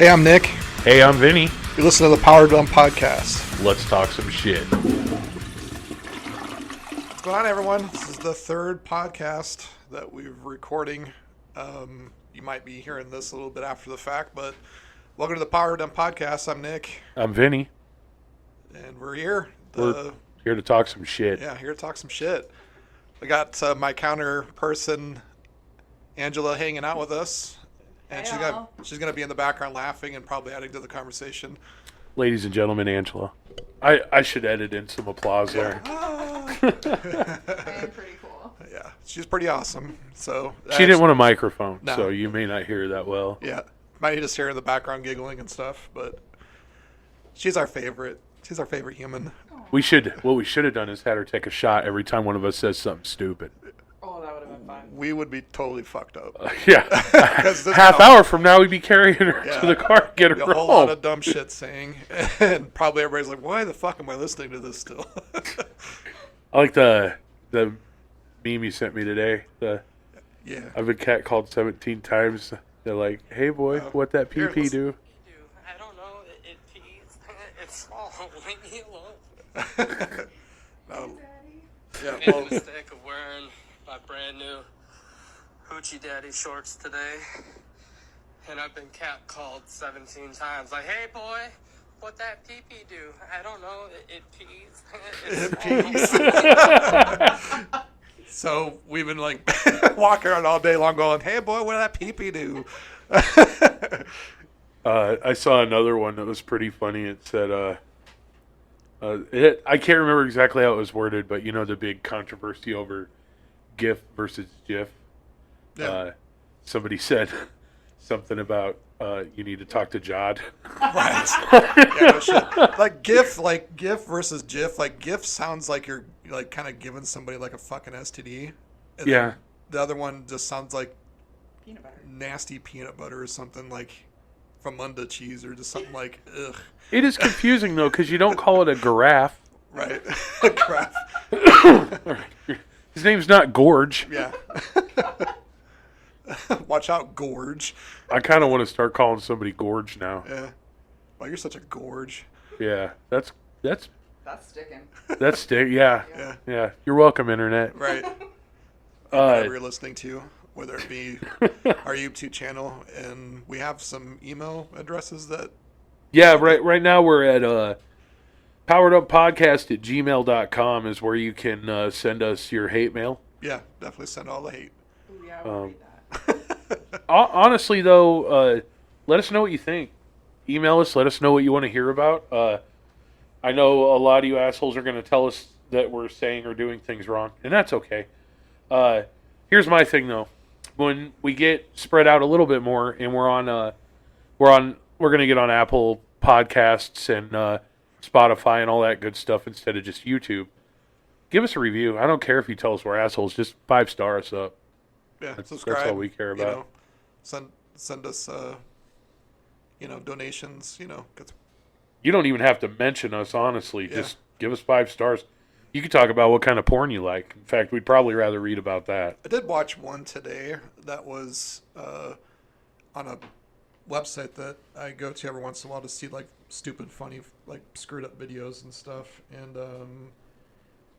Hey, I'm Nick. Hey, I'm Vinny. You listen to the Power Dump Podcast. Let's talk some shit. What's going on, everyone? This is the third podcast that we're recording. You might be hearing this a little bit after the fact, but welcome to the Power Dump Podcast. I'm Nick. I'm Vinny. And we're here. We're here to talk some shit. Yeah, here to talk some shit. I got my counter person, Angela, hanging out with us. And she's gonna be in the background laughing and probably adding to the conversation. Ladies and gentlemen, Angela. I should edit in some applause there. I am pretty cool. Yeah, she's pretty awesome. So She didn't want a microphone, No. so you may not hear that well. Yeah, might just hear her in the background giggling and stuff, but she's our favorite. She's our favorite human. What we should have done is had her take a shot every time one of us says something stupid. Oh, that would have been fun. We would be totally fucked up. Yeah. Half hour from now, we'd be carrying her to the car and get her A whole home. lot of dumb shit saying, and probably everybody's like, "Why the fuck am I listening to this still?" I like the meme you sent me today. Yeah. I've been catcalled 17 times. They're like, "Hey boy, what that here, PP do?" I don't know. It pees. It's small. Leave me alone. No. Yeah. I made Well, the mistake of wearing my brand new Hoochie Daddy shorts today, and I've been catcalled 17 times. Like, hey boy, what that pee-pee do? I don't know. It pees. It's small. so we've been like walking around all day long, going, "Hey boy, what did that pee-pee do?" I saw another one that was pretty funny. It said, I can't remember exactly how it was worded, but you know the big controversy over GIF versus GIF. Yeah. Somebody said something about you need to talk to Jod. Right. Yeah, no shit. Like GIF versus GIF. Like GIF sounds like you're like kind of giving somebody like a fucking STD. And Yeah. then the other one just sounds like Peanut butter. nasty peanut butter or something like from Munda cheese or just something like ugh. It is confusing though because you don't call it a giraffe. Right. Crap. His name's not Gorge. Yeah. Watch out, Gorge. I kind of want to start calling somebody Gorge now. Yeah. Wow, you're such a gorge. Yeah, that's That's sticking. yeah. Yeah. Yeah. You're welcome, internet. Right. Uh, Whatever you're listening to, whether it be our YouTube channel, and we have some email addresses that. Yeah, right now we're at powereduppodcast@gmail.com is where you can send us your hate mail. Yeah, definitely send all the hate. Ooh, yeah, I would read that. Honestly, though, let us know what you think. Email us. Let us know what you want to hear about. I know a lot of you assholes are going to tell us that we're saying or doing things wrong, and that's okay. Here's my thing, though. When we get spread out a little bit more, and we're going to get on Apple Podcasts and Spotify and all that good stuff instead of just YouTube. Give us a review. I don't care if you tell us we're assholes. Just 5-star us up. Yeah, That's subscribe. all we care about. You know, send us, donations. You know, 'cause You don't even have to mention us, honestly. Yeah. Just give us 5 stars. You can talk about what kind of porn you like. In fact, we'd probably rather read about that. I did watch one today that was on a website that I go to every once in a while to see like stupid, funny, like screwed up videos and stuff. And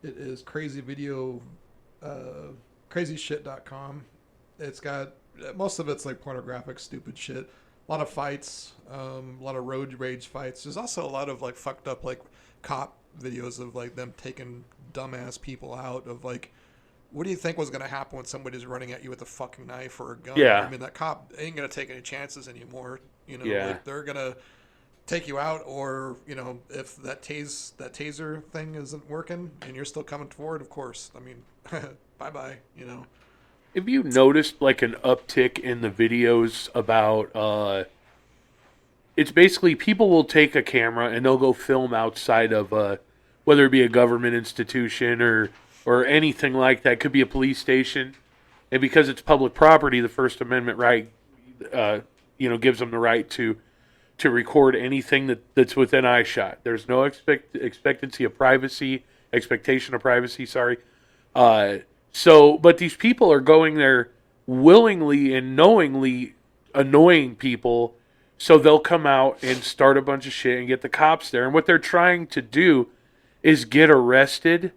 it is crazyshit.com. It's got most of it's like pornographic, stupid shit. A lot of fights, a lot of road rage fights. There's also a lot of like fucked up like cop videos of like them taking dumbass people out of like, what do you think was going to happen when somebody's running at you with a fucking knife or a gun? Yeah. I mean, that cop ain't going to take any chances anymore. You know, Yeah. like they're going to take you out, or, you know, if that taser thing isn't working and you're still coming forward, of course. I mean, bye-bye, you know. Have you noticed like an uptick in the videos about it's basically people will take a camera and they'll go film outside of whether it be a government institution or anything like that. Could be a police station, and because it's public property, the First Amendment right gives them the right to record anything that's within eyeshot. There's no expectation of privacy. But these people are going there willingly and knowingly annoying people So they'll come out and start a bunch of shit and get the cops there. And what they're trying to do is get arrested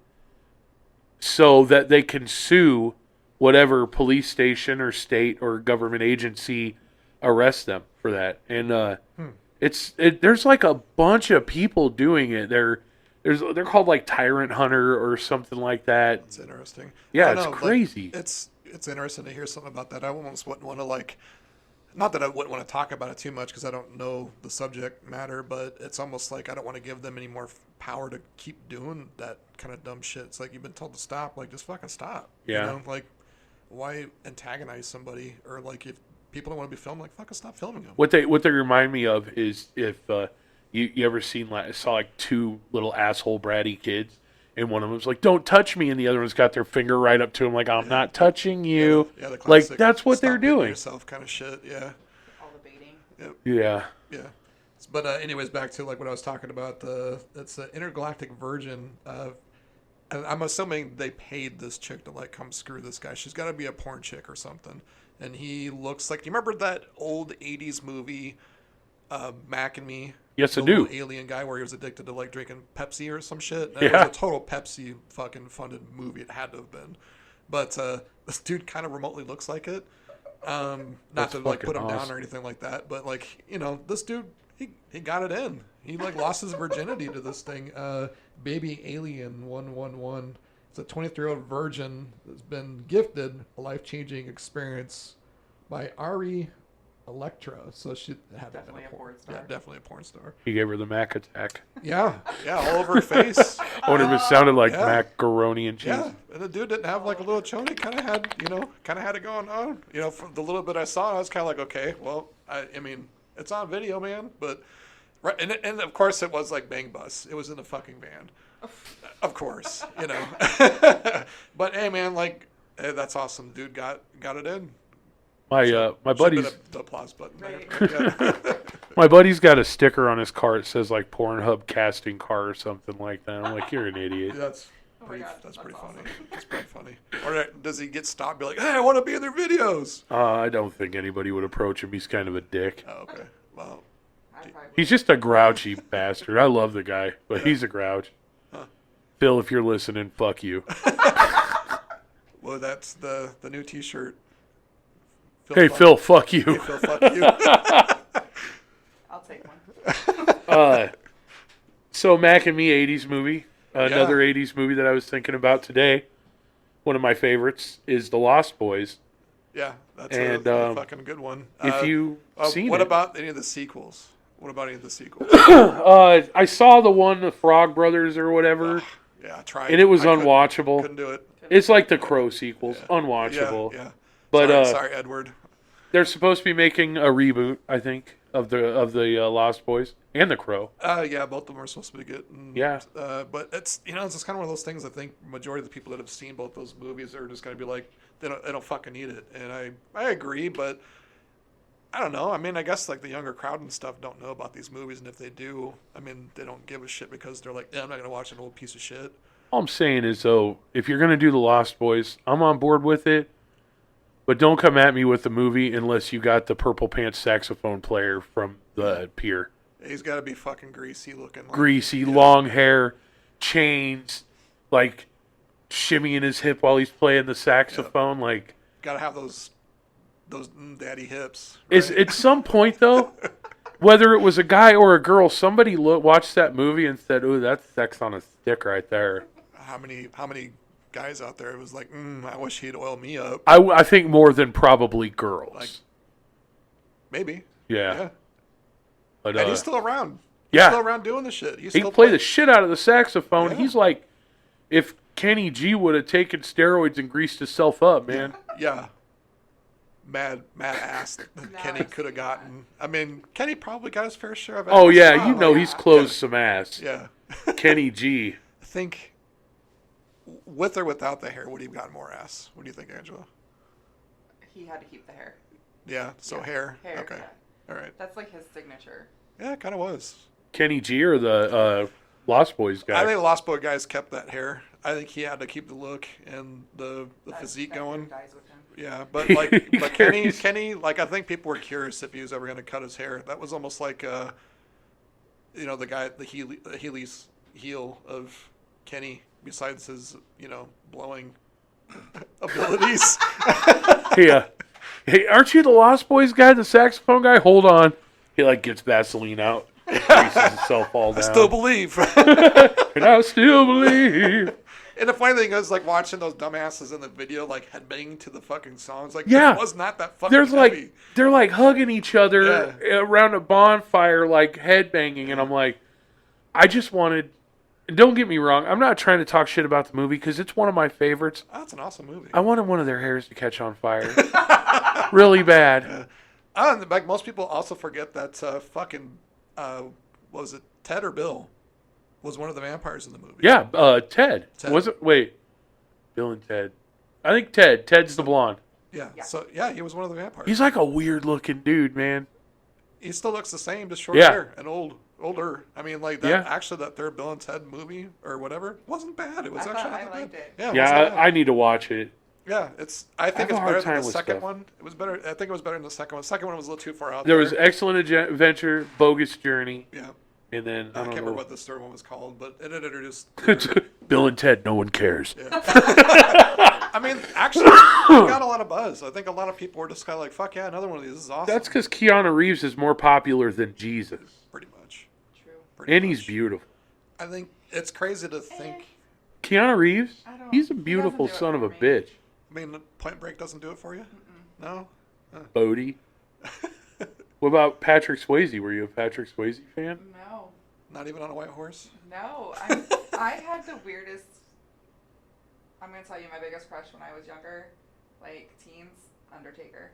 so that they can sue whatever police station or state or government agency arrests them for that. And there's like a bunch of people doing it. They're called like Tyrant Hunter or something like that. It's interesting. Yeah, I don't it's know, like, crazy. it's interesting to hear something about that. I almost wouldn't want to like, not that I wouldn't want to talk about it too much because I don't know the subject matter, but it's almost like I don't want to give them any more power to keep doing that kind of dumb shit. It's like you've been told to stop, like just fucking stop. Yeah. You know? Like, why antagonize somebody? Or like if people don't want to be filmed, like fucking stop filming them. What they remind me of is if you ever saw like two little asshole bratty kids, and one of them's like, "Don't touch me," and the other one's got their finger right up to him, like, "I'm not touching you." Yeah, the Like classic that's what stop they're hitting doing. yourself kind of shit. Yeah. All the baiting. Yeah. Yeah. But anyways, back to like what I was talking about. It's an intergalactic virgin. And I'm assuming they paid this chick to like come screw this guy. She's got to be a porn chick or something. And he looks like. Do you remember that old '80s movie, Mac and Me? Yes, I The do. little alien guy where he was addicted to like drinking Pepsi or some shit. And Yeah. It was a total Pepsi fucking funded movie. It had to have been. But this dude kind of remotely looks like it. Not That's to like fucking put him down awesome. or anything like that, but like, you know, this dude he got it in. He like lost his virginity to this thing. Baby Alien 111. It's a 23-year-old virgin that's been gifted a life-changing experience by Ari Electra. So she had to have been Definitely a porn star. Yeah, definitely a porn star. He gave her the Mac attack. Yeah, all over her face. I wonder if it sounded like Yeah. macaroni and cheese. Yeah, and the dude didn't have like a little choni. Kind of had, had it going on. You know, from the little bit I saw, I was kind of like, okay, well, I mean, it's on video, man. But right, and of course it was like Bang Bus. It was in a fucking van. Of course, you know. But hey, man, like, hey, that's awesome. Dude got it in. My Should've buddy's been the applause button. Right. There. Yeah. my buddy's got a sticker on his car that says like Pornhub casting car or something like that. I'm like, you're an idiot. That's Oh my pretty. God, That's that's pretty awesome. funny. That's pretty funny. Or does he get stopped? And be like, hey, I want to be in their videos. I don't think anybody would approach him. He's kind of a dick. Oh, okay. Well, I probably He's just a grouchy bastard. I love the guy, but he's a grouch. Phil, if you're listening, fuck you. well, that's the new T-shirt. Hey, fuck- Phil, fuck Hey, you. Phil, fuck you. I'll take one. So Mac and Me 80s movie. Another 80s movie that I was thinking about today. One of my favorites is The Lost Boys. Yeah, that's And, a fucking good one. If you seen what it. about any of the sequels? What about any of the sequels? I saw the one, the Frog Brothers or whatever, Yeah, I tried. and it was I couldn't- unwatchable. Couldn't do it. It's like the Crow sequels, Yeah, unwatchable. yeah. But sorry, Edward. they're supposed to be making a reboot, I think, of the Lost Boys and the Crow. Yeah, both of them are supposed to be good. And, Yeah. but it's it's just kind of one of those things. I think majority of the people that have seen both those movies are just going to be like, they don't fucking need it, and I agree, but I don't know. I mean, I guess like the younger crowd and stuff don't know about these movies, and if they do, I mean, they don't give a shit because they're like, yeah, I'm not going to watch an old piece of shit. All I'm saying is, though, if you're going to do the Lost Boys, I'm on board with it. But don't come at me with the movie unless you got the purple pants saxophone player from the pier. He's got to be fucking greasy looking. Like, Greasy, long hair, chains, like shimmying his hip while he's playing the saxophone. Like, Got to have those daddy hips. is right? at some point though, whether it was a guy or a girl, somebody watched that movie and said, "Ooh, that's sex on a stick right there." How many guys out there? It was like, I wish he'd oil me up. I think more than probably girls. Like, maybe. yeah. But And he's still around. yeah. Still around doing the shit. He's he still can play play- the shit out of the saxophone. Yeah. He's like, if Kenny G would have taken steroids and greased himself up, man. Yeah. Mad ass that Kenny could have gotten. I mean, Kenny probably got his fair share of ass. Oh yeah, Wow, you know like, he's closed some ass. Yeah. Kenny G. I think with or without the hair, would he have gotten more ass? What do you think, Angela? He had to keep the hair. Yeah, so Yeah, hair. hair, Okay. yeah. All right. That's like his signature. Yeah, it kind of was. Kenny G or the Lost Boys I guy. think the Lost Boy guys kept that hair. I think he had to keep the look and the physique That going. dude dies with him. Yeah, but He like, but carries- Kenny, like I think people were curious if he was ever going to cut his hair. That was almost like, you know, the guy, the Healy's heel of Kenny, besides his, you know, blowing abilities. Yeah. Hey, aren't you the Lost Boys guy, the saxophone guy? Hold on. He like gets Vaseline out, greases himself all down. I still believe. And I still believe. And the funny thing is, like watching those dumbasses in the video, like headbanging to the fucking songs, like Yeah. it was not that fucking There's heavy. like they're like hugging each other around a bonfire, like headbanging, and I'm like, I just wanted. And don't get me wrong, I'm not trying to talk shit about the movie because it's one of my favorites. Oh, that's an awesome movie. I wanted one of their hairs to catch on fire, really bad. Oh, and like most people also forget that fucking what was it, Ted or Bill was one of the vampires in the movie. Yeah, Ted. Ted. Was it? Wait, Bill and Ted. I think Ted. Ted's the blonde. Yeah. Yeah. So yeah, he was one of the vampires. He's like a weird looking dude, man. He still looks the same, just short Yeah. hair and older. I mean, like that. Yeah. Actually, that third Bill and Ted movie or whatever wasn't bad. It was I actually thought not I bad. liked it. Yeah. It Yeah, wasn't bad. I need to watch it. Yeah, it's. I think have a it's hard better time than the with second stuff. one. It was better. I think it was better than the second one. The second one was a little too far out There was Excellent Adventure, Bogus Journey, Yeah, and then I I can't don't remember know. what the third one was called, but it had introduced. Bill and Ted, no one cares. I mean, actually, it got a lot of buzz. I think a lot of people were just kind of like, "Fuck yeah, another one of these. This is awesome." That's because Keanu Reeves is more popular than Jesus, pretty much. True. Pretty and much. he's beautiful. I think it's crazy to think. Keanu Reeves, I don't- he's a he beautiful doesn't do it son of for a me. bitch. I mean, Point Break doesn't do it for you. No. Bodie. What about Patrick Swayze? Were you a Patrick Swayze fan? No. Not even on a white horse. No. I had the weirdest. I'm going to tell you my biggest crush when I was younger, like teens, Undertaker.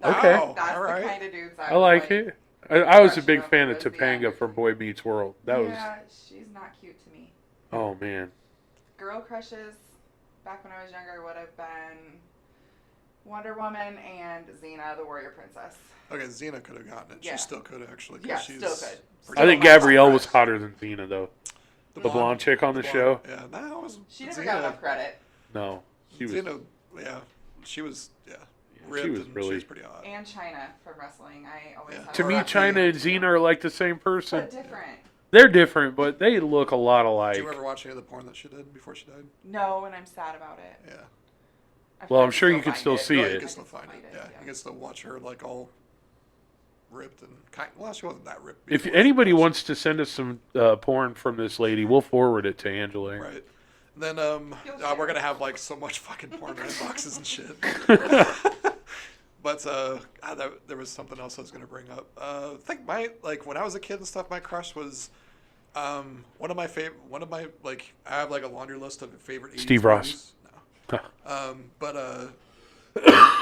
Okay. Wow, That's all right. the kind of dudes I like it. I was a big Crush fan of was the Topanga Undertaker. from Boy Meets World. That was, Yeah, she's not cute to me. oh man. Girl crushes back when I was younger would have been Wonder Woman and Xena, the Warrior Princess. Okay, Xena could have gotten it. Yeah. She still could actually. 'cause Yeah, she's still could. pretty I think my Gabrielle crush. was hotter than Xena though. The blonde chick on the show. Yeah, that was. She never got enough credit. No, she was. Xena, yeah, she was. Yeah, ripped she was and really. She was pretty hot. And China from wrestling. I always Yeah. have To a me, rough China and view. Xena are like the same person. But different. They're different, but they look a lot alike. Did you ever watch any of the porn that she did before she died? No, and I'm sad about it. Yeah. Well, I'm I sure you can find still see No, it. you I can still find it. Yeah, you can still watch her like all ripped and kind. Well, she wasn't that ripped. If before she anybody died. wants to send us some porn from this lady, we'll forward it to Angela. Right. Then You'll we're share. gonna have like so much fucking porn in boxes and shit. But there was something else I was gonna bring up. I think when I was a kid and stuff, my crush was one of my like I have like a laundry list of favorite 80s Steve Ross. movies. No. But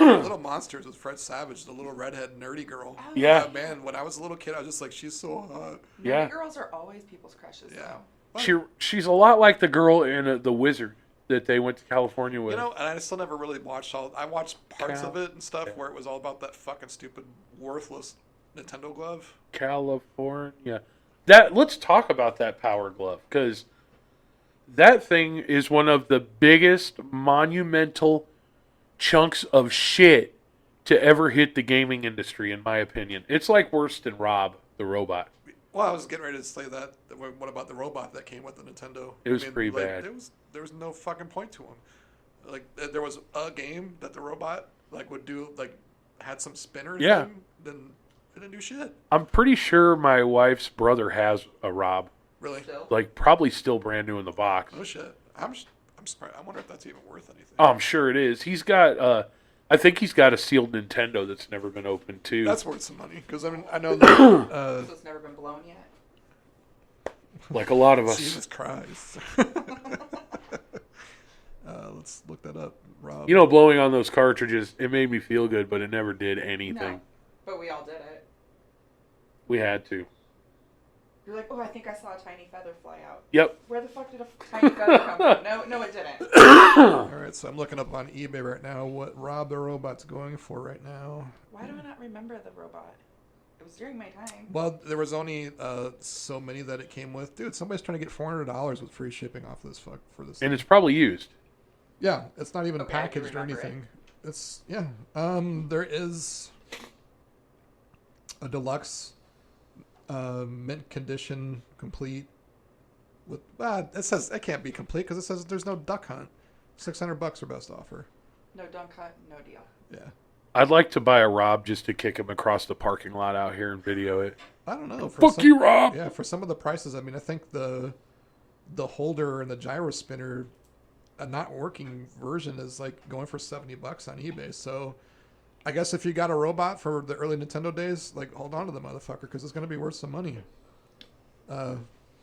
Little Monsters with Fred Savage, the little redhead nerdy girl. Oh, Yeah. Man, when I was a little kid, I was just like, she's so hot. Yeah. Nerdy girls are always people's crushes, Yeah. though. But, She's a lot like the girl in The Wizard that they went to California with. you know, and I still never really watched all. I watched parts of it and stuff Yeah. where it was all about that fucking stupid, worthless Nintendo glove. California. Let's talk about that Power Glove because that thing is one of the biggest monumental chunks of shit to ever hit the gaming industry, in my opinion. It's like worse than Rob the robot. Well, I was getting ready to say that. What about the robot that came with the Nintendo? It was pretty like, bad. There was no fucking point to him. Like there was a game that the robot like would do like had some spinners. Yeah. in, then it didn't do shit. I'm pretty sure my wife's brother has a Rob, Really? Still. like probably still brand new in the box. No shit. I'm surprised. I wonder if that's even worth anything. Oh, I'm sure it is. He's got I think he's got a sealed Nintendo that's never been opened too. That's worth some money because I mean I know that. So it's never been blown yet. like a lot of us. Jesus Christ. Let's look that up, Rob. You know, blowing on those cartridges, it made me feel good, but it never did anything. No, but we all did it. We had to. You're like, oh, I think I saw a tiny feather fly out. Yep. Where the fuck did a tiny feather come from? No, it didn't. All right, so I'm looking up on eBay right now what Rob the Robot's going for right now. Why do I not remember the robot? It was during my time. Well, there was only so many that it came with. Dude, somebody's trying to get $400 with free shipping off this for this. And it's probably used. Yeah, it's not even Okay, I do packaged or remember it. anything. It's yeah. There is a deluxe mint condition complete with it says it can't be complete because it says there's no duck hunt. $600 or best offer. No dunk cut, no deal. Yeah. I'd like to buy a Rob just to kick him across the parking lot out here and video it. I don't know. Fuck you, Rob! Yeah, for some of the prices, I mean, I think the holder and the gyro spinner, a not working version is like going for $70 on eBay. So I guess if you got a robot for the early Nintendo days, like hold on to the motherfucker because it's going to be worth some money.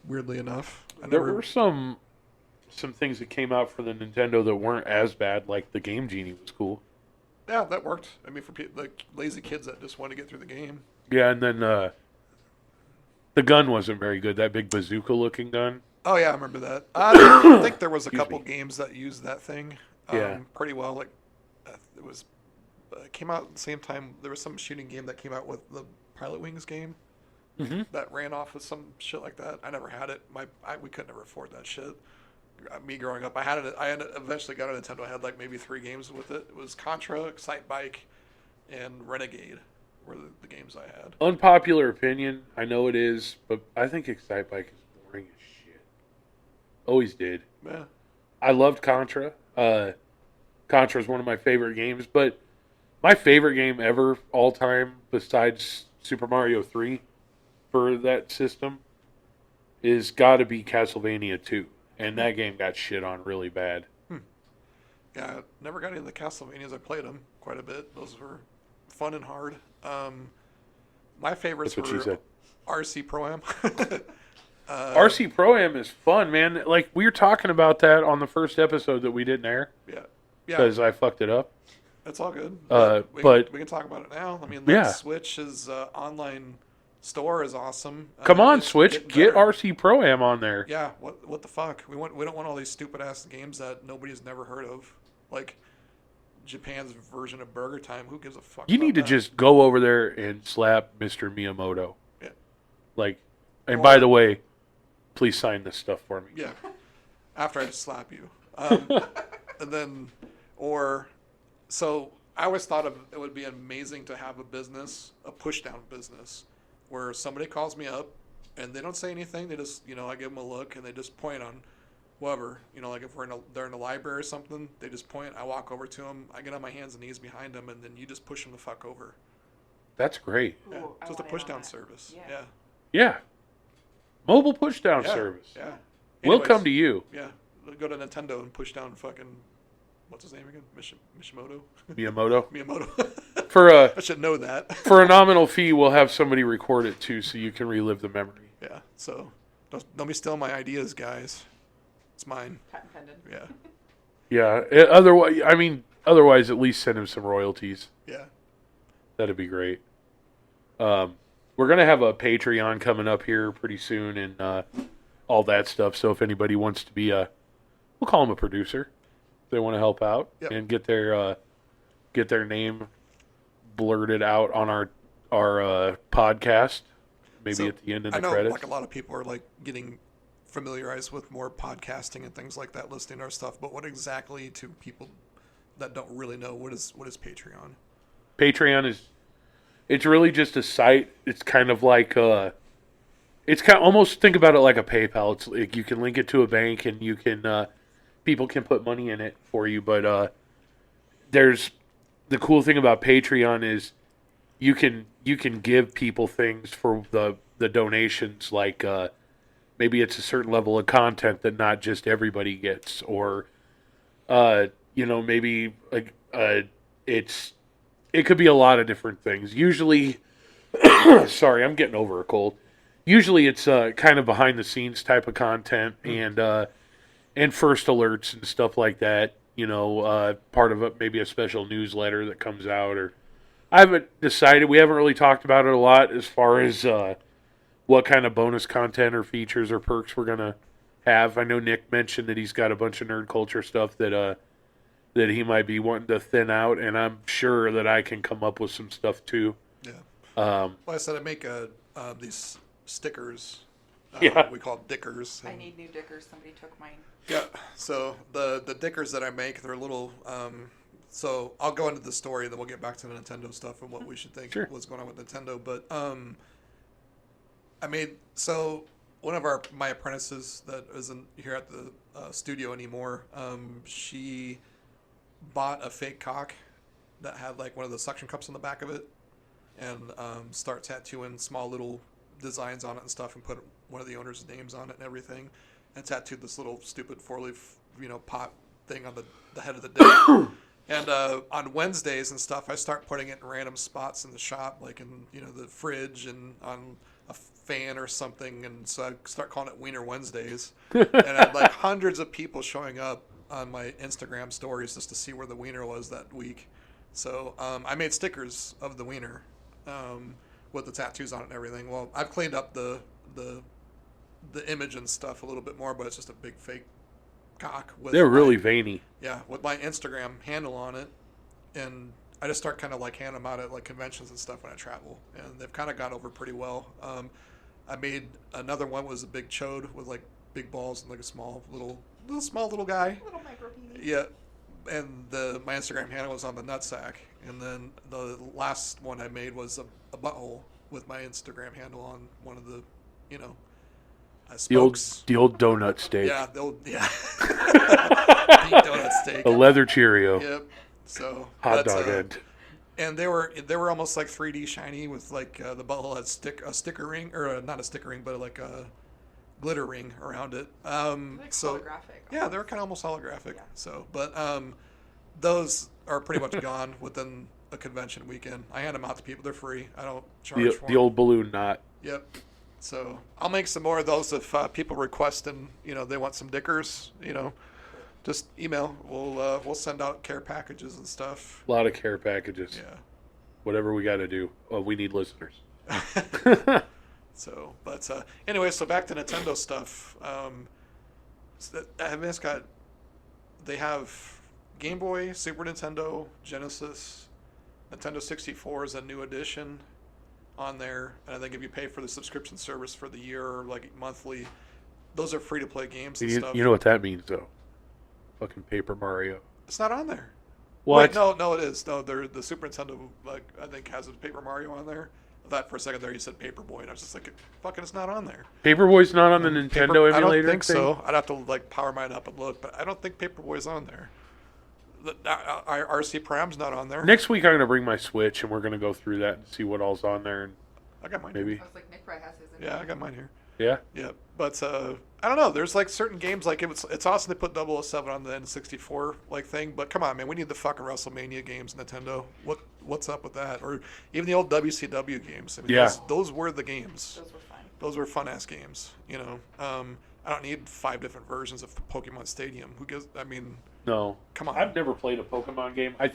Weirdly enough, There were some things that came out for the Nintendo that weren't as bad, like the Game Genie was cool. yeah, that worked. I mean, for like lazy kids that just want to get through the game. Yeah, and then the gun wasn't very good. That big bazooka-looking gun. Oh yeah, I remember that. I think there was a Excuse couple me. games that used that thing. Yeah. Pretty well. Like it was came out at the same time. There was some shooting game that came out with the Pilot Wings game that ran off with some shit like that. I never had it. We could never afford that shit. Me growing up, I had it. Eventually got a Nintendo. I had like maybe 3 games with it. It was Contra, Excite Bike, and Renegade were the games I had. Unpopular opinion, I know it is, but I think Excite Bike is boring as shit. Always did. Yeah. I loved Contra. Contra is one of my favorite games, but my favorite game ever, all time, besides Super Mario 3 for that system, is got to be Castlevania 2. And that game got shit on really bad. Yeah, never got any of the Castlevanias. I played them quite a bit. Those were fun and hard. My favorites That's what she were said. RC Pro-Am. RC Pro-Am is fun, man. Like, we were talking about that on the first episode that we didn't air Yeah. because I fucked it up. That's all good. but- we can talk about it now. I mean, Yeah. Switch's online store is awesome. Come on, it's Switch, getting get better. RC Pro-Am on there. Yeah, what the fuck? We don't want all these stupid ass games that nobody's never heard of, like Japan's version of Burger Time. Who gives a fuck? You about need to that? just go over there and slap Mr. Miyamoto. Yeah. Like, and Or- by the way, please sign this stuff for me. Yeah. After I slap you. And then, so I always thought it would be amazing to have a push down business, where somebody calls me up and they don't say anything. They just, I give them a look and they just point on whoever, like if they're in a library or something, they just point. I walk over to them. I get on my hands and knees behind them, and then you just push them the fuck over. That's great. Ooh, Yeah. I Just a want in push on down that. service. Yeah. Yeah. Yeah. Mobile push down Yeah. service. Yeah. We'll Anyways, come to you, Yeah. Go to Nintendo and push down fucking, what's his name again? Mishimoto? Miyamoto. Miyamoto. For I should know that. for a nominal fee, we'll have somebody record it too, so you can relive the memory. Yeah. So don't be stealing my ideas, guys. It's mine. Patent pending. Yeah. Yeah. Otherwise, at least send him some royalties. Yeah. That'd be great. We're gonna have a Patreon coming up here pretty soon, and all that stuff. So if anybody wants to be we'll call them a producer. If they want to help out Yep. and get their name blurted out on our podcast, maybe So, at the end of I the know credits. like a lot of people are like getting familiarized with more podcasting and things like that, listening to our stuff. But what exactly, to people that don't really know, what is Patreon? Patreon it's really just a site. It's kind of like almost think about it like a PayPal. It's like you can link it to a bank and you can people can put money in it for you. But there's the cool thing about Patreon is you can give people things for the donations, like maybe it's a certain level of content that not just everybody gets, or maybe it could be a lot of different things. Usually, sorry, I'm getting over a cold. Usually, it's kind of behind the scenes type of content and first alerts and stuff like that. Part of it, maybe a special newsletter that comes out, or I haven't decided. We haven't really talked about it a lot as far as what kind of bonus content or features or perks we're gonna have. I know Nick mentioned that he's got a bunch of nerd culture stuff that he might be wanting to thin out, and I'm sure that I can come up with some stuff too. Yeah. Um, Well, I said I make these stickers. Yeah. We call dickers. I and- need new dickers. Somebody took mine. Yeah. So the dickers that I make, they're little. So I'll go into the story, and then we'll get back to the Nintendo stuff and what we should think Sure. what's going on with Nintendo. But I made one of my apprentices that isn't here at the studio anymore. She bought a fake cock that had like one of the suction cups on the back of it, and start tattooing small little designs on it and stuff, and put one of the owners' names on it and everything, and tattooed this little stupid 4-leaf pot thing on the head of the dick. And on Wednesdays and stuff, I start putting it in random spots in the shop, like in the fridge and on a fan or something. And so I start calling it Wiener Wednesdays. And I had like hundreds of people showing up on my Instagram stories just to see where the wiener was that week. So I made stickers of the wiener with the tattoos on it and everything. Well, I've cleaned up the image and stuff a little bit more, but it's just a big fake cock with they're really my- veiny. yeah, with my Instagram handle on it, and I just start kind of like handing them out at like conventions and stuff when I travel, and they've kind of gone over pretty well. I made another one was a big chode with like big balls and like a small little guy. Little micro penis. Yeah, and my Instagram handle was on the nutsack, and then the last one I made was a butthole with my Instagram handle on one of the, spokes. The old donut steak. Yeah, the old donut steak. A leather Cheerio. Yep. So Hot but, dog end. and they were almost like 3D shiny with like the butthole had a sticker ring or not a sticker ring but like a glitter ring around it. Like So holographic. yeah, they were kind of almost holographic. Yeah. So but those are pretty much gone within a convention weekend. I hand them out to people. They're free. I don't charge for The them. old balloon knot. Yep. So I'll make some more of those if people request and they want some dickers. Just email. We'll send out care packages and stuff. A lot of care packages. Yeah. Whatever we got to do. Well, we need listeners. So, but anyway, so back to Nintendo stuff. They have Game Boy, Super Nintendo, Genesis, Nintendo 64 is a new edition on there, and I think if you pay for the subscription service for the year or like monthly, those are free to play games and stuff. You know what that means, though? Fucking Paper Mario. It's not on there. What? Wait, no, it is. No, the Super Nintendo, like, I think has a Paper Mario on there. I thought for a second there you said Paperboy, and I was just like, fucking, it's not on there. Paperboy's not on the Nintendo emulator? I don't think thing? so. I'd have to like power mine up and look, but I don't think Paperboy's on there. Our RC Pram's not on there. Next week I'm going to bring my Switch, and we're going to go through that and see what all's on there. And I got mine. maybe. I was like, Nick probably has his in Yeah, here. I got mine here. Yeah? Yeah, but I don't know. There's like certain games like it's awesome they put 007 on the N64 like thing, but come on, man, we need the fucking WrestleMania games, Nintendo. What's up with that? Or even the old WCW games. I mean, Yeah. those were the games. Those were fun. Those were fun ass games. I don't need 5 different versions of Pokemon Stadium. Who gives? I mean, No. come on. I've never played a Pokemon game. I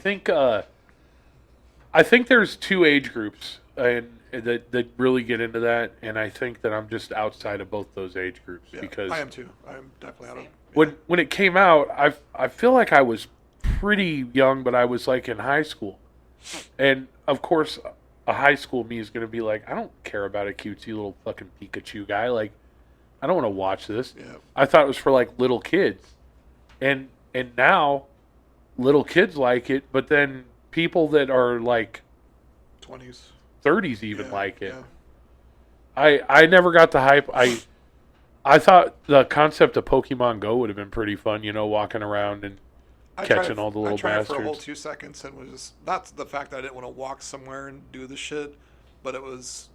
think there's 2 age groups and that really get into that, and I think that I'm just outside of both those age groups Yeah, because I am too. I'm definitely out of. Same. when it came out, I feel like I was pretty young, but I was like in high school, and of course, a high school me is going to be like, I don't care about a cutesy little fucking Pikachu guy. Like, I don't want to watch this. Yeah. I thought it was for like little kids, and now little kids like it, but then people that are like 20s. 30s even Yeah, like it. yeah. I never got the hype. I thought the concept of Pokemon Go would have been pretty fun, walking around and catching all the little I tried for a whole bastards. 2 seconds and was just not the fact that I didn't want to walk somewhere and do the shit, but it was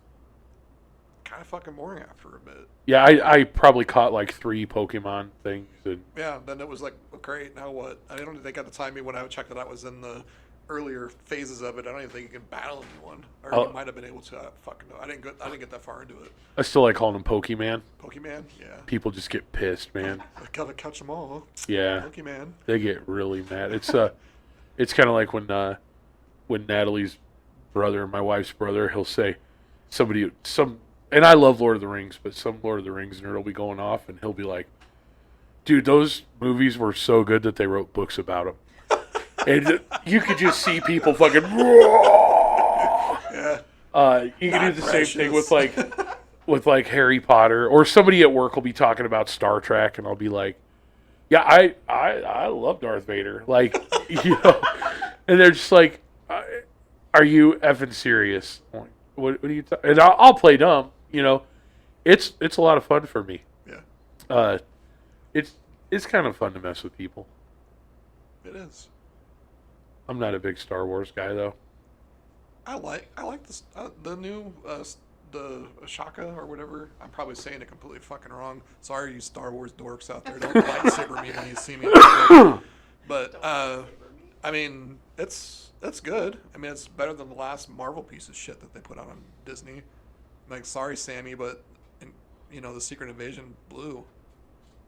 kind of fucking boring after a bit. Yeah, I probably caught like 3 Pokemon things, and Yeah, then it was like, well, great, now what? I don't think at the time when I checked it out was in the earlier phases of it. I don't even think you can battle anyone, or Oh. you might have been able to. Fucking no, I didn't get that far into it. I still like calling them Pokemon. Pokemon, yeah, People just get pissed, man. I gotta catch them all. Yeah, Pokemon. they get really mad. It's kind of like when Natalie's brother, my wife's brother, he'll say and I love Lord of the Rings, but some Lord of the Rings nerd will be going off, and he'll be like, dude, those movies were so good that they wrote books about them. And you could just see people fucking, Yeah, You can do Not the same thing precious. with like Harry Potter, or somebody at work will be talking about Star Trek, and I'll be like, "Yeah, I love Darth Vader." Like, you know, and they're just like, "Are you effing serious?" I'm like, what are you? And I'll play dumb. You know, it's a lot of fun for me. Yeah, Uh, it's kind of fun to mess with people. it is. I'm not a big Star Wars guy though. I like this the new the Shaka or whatever. I'm probably saying it completely fucking wrong. Sorry, you Star Wars dorks out there. Don't lightsaber me when you see me. But I mean, it's good. I mean, it's better than the last Marvel piece of shit that they put out on Disney. Like, sorry, Sammy, but you know, the Secret Invasion blew.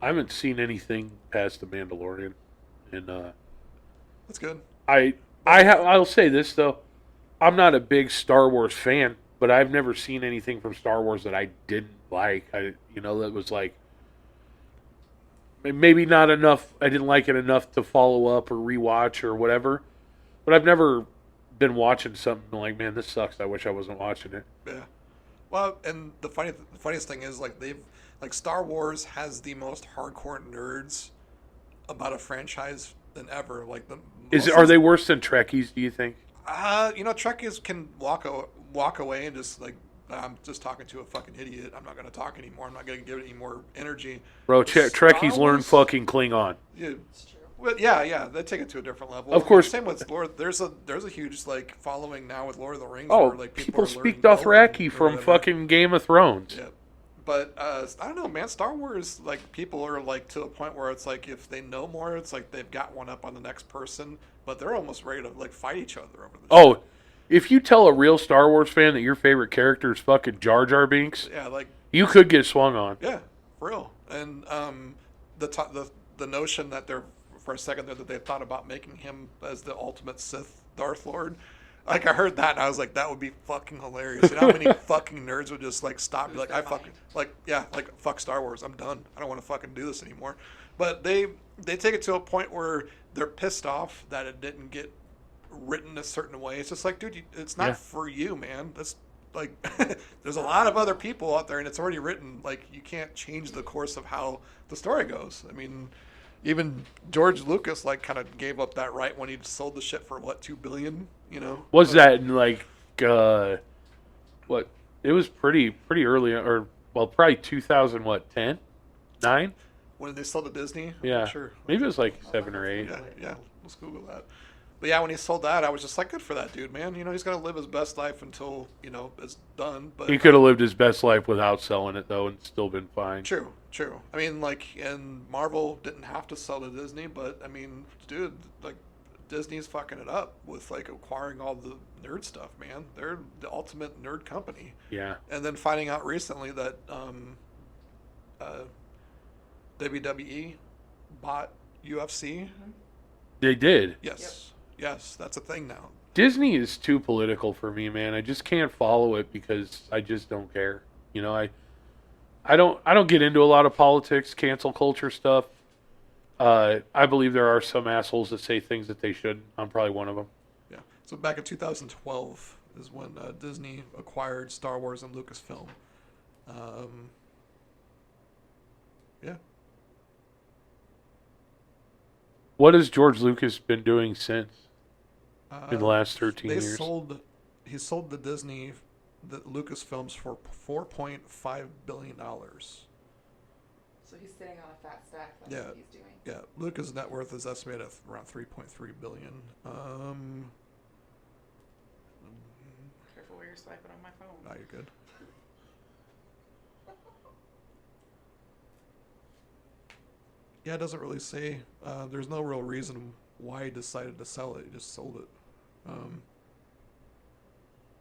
I haven't seen anything past the Mandalorian, and That's good. I'll say this though, I'm not a big Star Wars fan, but I've never seen anything from Star Wars that I didn't like. That was like maybe not enough. I didn't like it enough to follow up or rewatch or whatever. But I've never been watching something like, man, this sucks. I wish I wasn't watching it. Yeah. Well, and the funniest thing is like Star Wars has the most hardcore nerds about a franchise than ever. Like Are they worse than Trekkies? Do you think? You know, Trekkies can walk away and just like, I'm just talking to a fucking idiot. I'm not going to talk anymore. I'm not going to give it any more energy. Bro, Star Trekkies learn Wars- fucking Klingon. Yeah, It's true. well, yeah, they take it to a different level. Of course. Same with Lord. There's a huge like following now with Lord of the Rings. Oh, where, like, people are speak learning Dothraki Elven or from whatever. fucking Game of Thrones. Yeah. But I don't know, man. Star Wars, like, people are like to a point where it's like if they know more, it's like they've got one up on the next person, but they're almost ready to like fight each other over this. Oh, if you tell a real Star Wars fan that your favorite character is fucking Jar Jar Binks, shit. Yeah, like, you could get swung on. yeah, for real. And the notion that they're for a second there that they thought about making him as the ultimate Sith Darth Lord. Like, I heard that and I was like, that would be fucking hilarious. You know how many fucking nerds would just like stop and be like, I fucking fuck Star Wars. I'm done. I don't want to fucking do this anymore. But they take it to a point where they're pissed off that it didn't get written a certain way. It's just like, dude, it's not Yeah. for you, man. That's like, there's a lot of other people out there and it's already written. Like, you can't change the course of how the story goes. I mean, even George Lucas like kind of gave up that right when he sold the shit for what, $2 billion, you know? Was that in like what? It was pretty early, or well, probably 2000 what 10, 9? When they sold to Disney? I'm Yeah, not sure. maybe it was like 7 or 8. Yeah, let's Google that. But yeah, when he sold that, I was just like, good for that dude, man. You know, he's gonna live his best life until, you know, it's done. But He could have lived his best life without selling it though, and still been fine. True. I mean, like, and Marvel didn't have to sell to Disney, but I mean, dude, like, Disney's fucking it up with like acquiring all the nerd stuff, man. They're the ultimate nerd company. Yeah, And then finding out recently that WWE bought UFC. they did. Yes, that's a thing now. Disney is too political for me, man. I just can't follow it because I just don't care. You know, I don't get into a lot of politics, cancel culture stuff. I believe there are some assholes that say things that they shouldn't. I'm probably one of them. Yeah. So back in 2012 is when Disney acquired Star Wars and Lucasfilm. Yeah. What has George Lucas been doing since in the last 13 They years? he sold the Disney, the Lucasfilms for $4.5 billion. So he's sitting on a fat stack. That's Yeah. what he's doing. Yeah, Lucas' net worth is estimated at around $3.3 billion. Careful where you're swiping on my phone. Now you're good. Yeah, it doesn't really say. There's no real reason why he decided to sell it. He just sold it.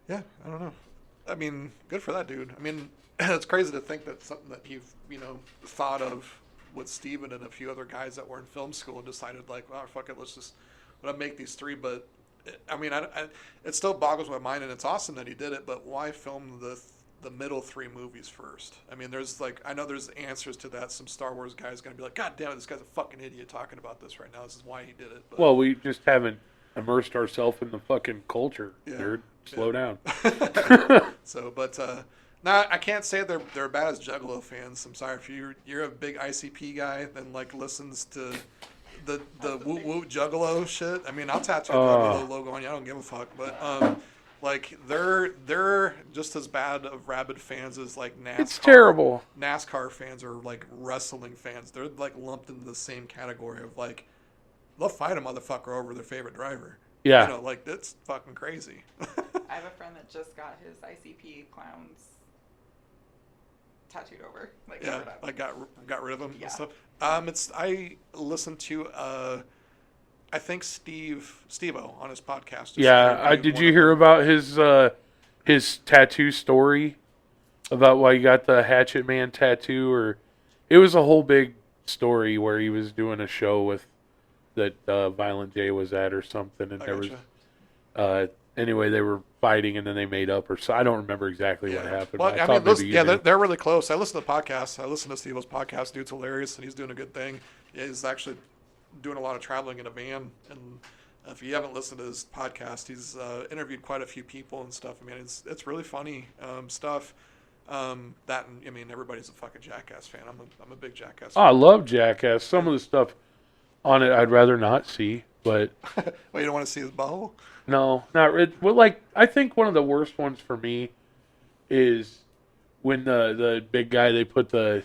Yeah, I don't know. I mean, good for that dude. I mean, it's crazy to think that something that he, you know, thought of with Steven and a few other guys that were in film school and decided like, well, fuck it, let's make these three. But I mean, it still boggles my mind, and it's awesome that he did it. But why film the middle three movies first? I mean, there's like, I know there's answers to that. Some Star Wars guy's gonna be like, God damn it, this guy's a fucking idiot talking about this right now. This is why he did it. But, Well, we just haven't. immersed ourselves in the fucking culture, Yeah. nerd. Slow down. So, but now I can't say they're bad as Juggalo fans. I'm sorry if you're a big ICP guy, then like listens to the Woot Woot Juggalo shit. I mean, I'll tattoo a Juggalo logo on you. I don't give a fuck. But like they're just as bad of rabid fans as like NASCAR. It's terrible. NASCAR fans or like wrestling fans. They're like lumped into the same category of like they'll fight a motherfucker over their favorite driver. Yeah. You know, like that's fucking crazy. I have a friend that just got his ICP clowns tattooed over. Like, Yeah, covered up. like got rid of them Yeah. and stuff. I listened to I think Steve-O on his podcast. Yeah, did you hear about his tattoo story about why he got the Hatchet Man tattoo? Or it was a whole big story where he was doing a show with that Violent J was at or something, and there was anyway they were fighting and then they made up or so. I don't remember exactly what happened. Well, but I thought mean, maybe you did. they're really close. I listen to the podcast. I listen to Steve-O's podcast. Dude's hilarious and he's doing a good thing. He's actually doing a lot of traveling in a van, and if you haven't listened to his podcast, he's interviewed quite a few people and stuff. I mean, it's really funny stuff. That and, I mean, everybody's a fucking Jackass fan. I'm a big Jackass Oh, I love Jackass. Some of the stuff on it I'd rather not see, but fan. Well, you don't want to see his butthole? no, not well. Like I think one of the worst ones for me is when the big guy, they put the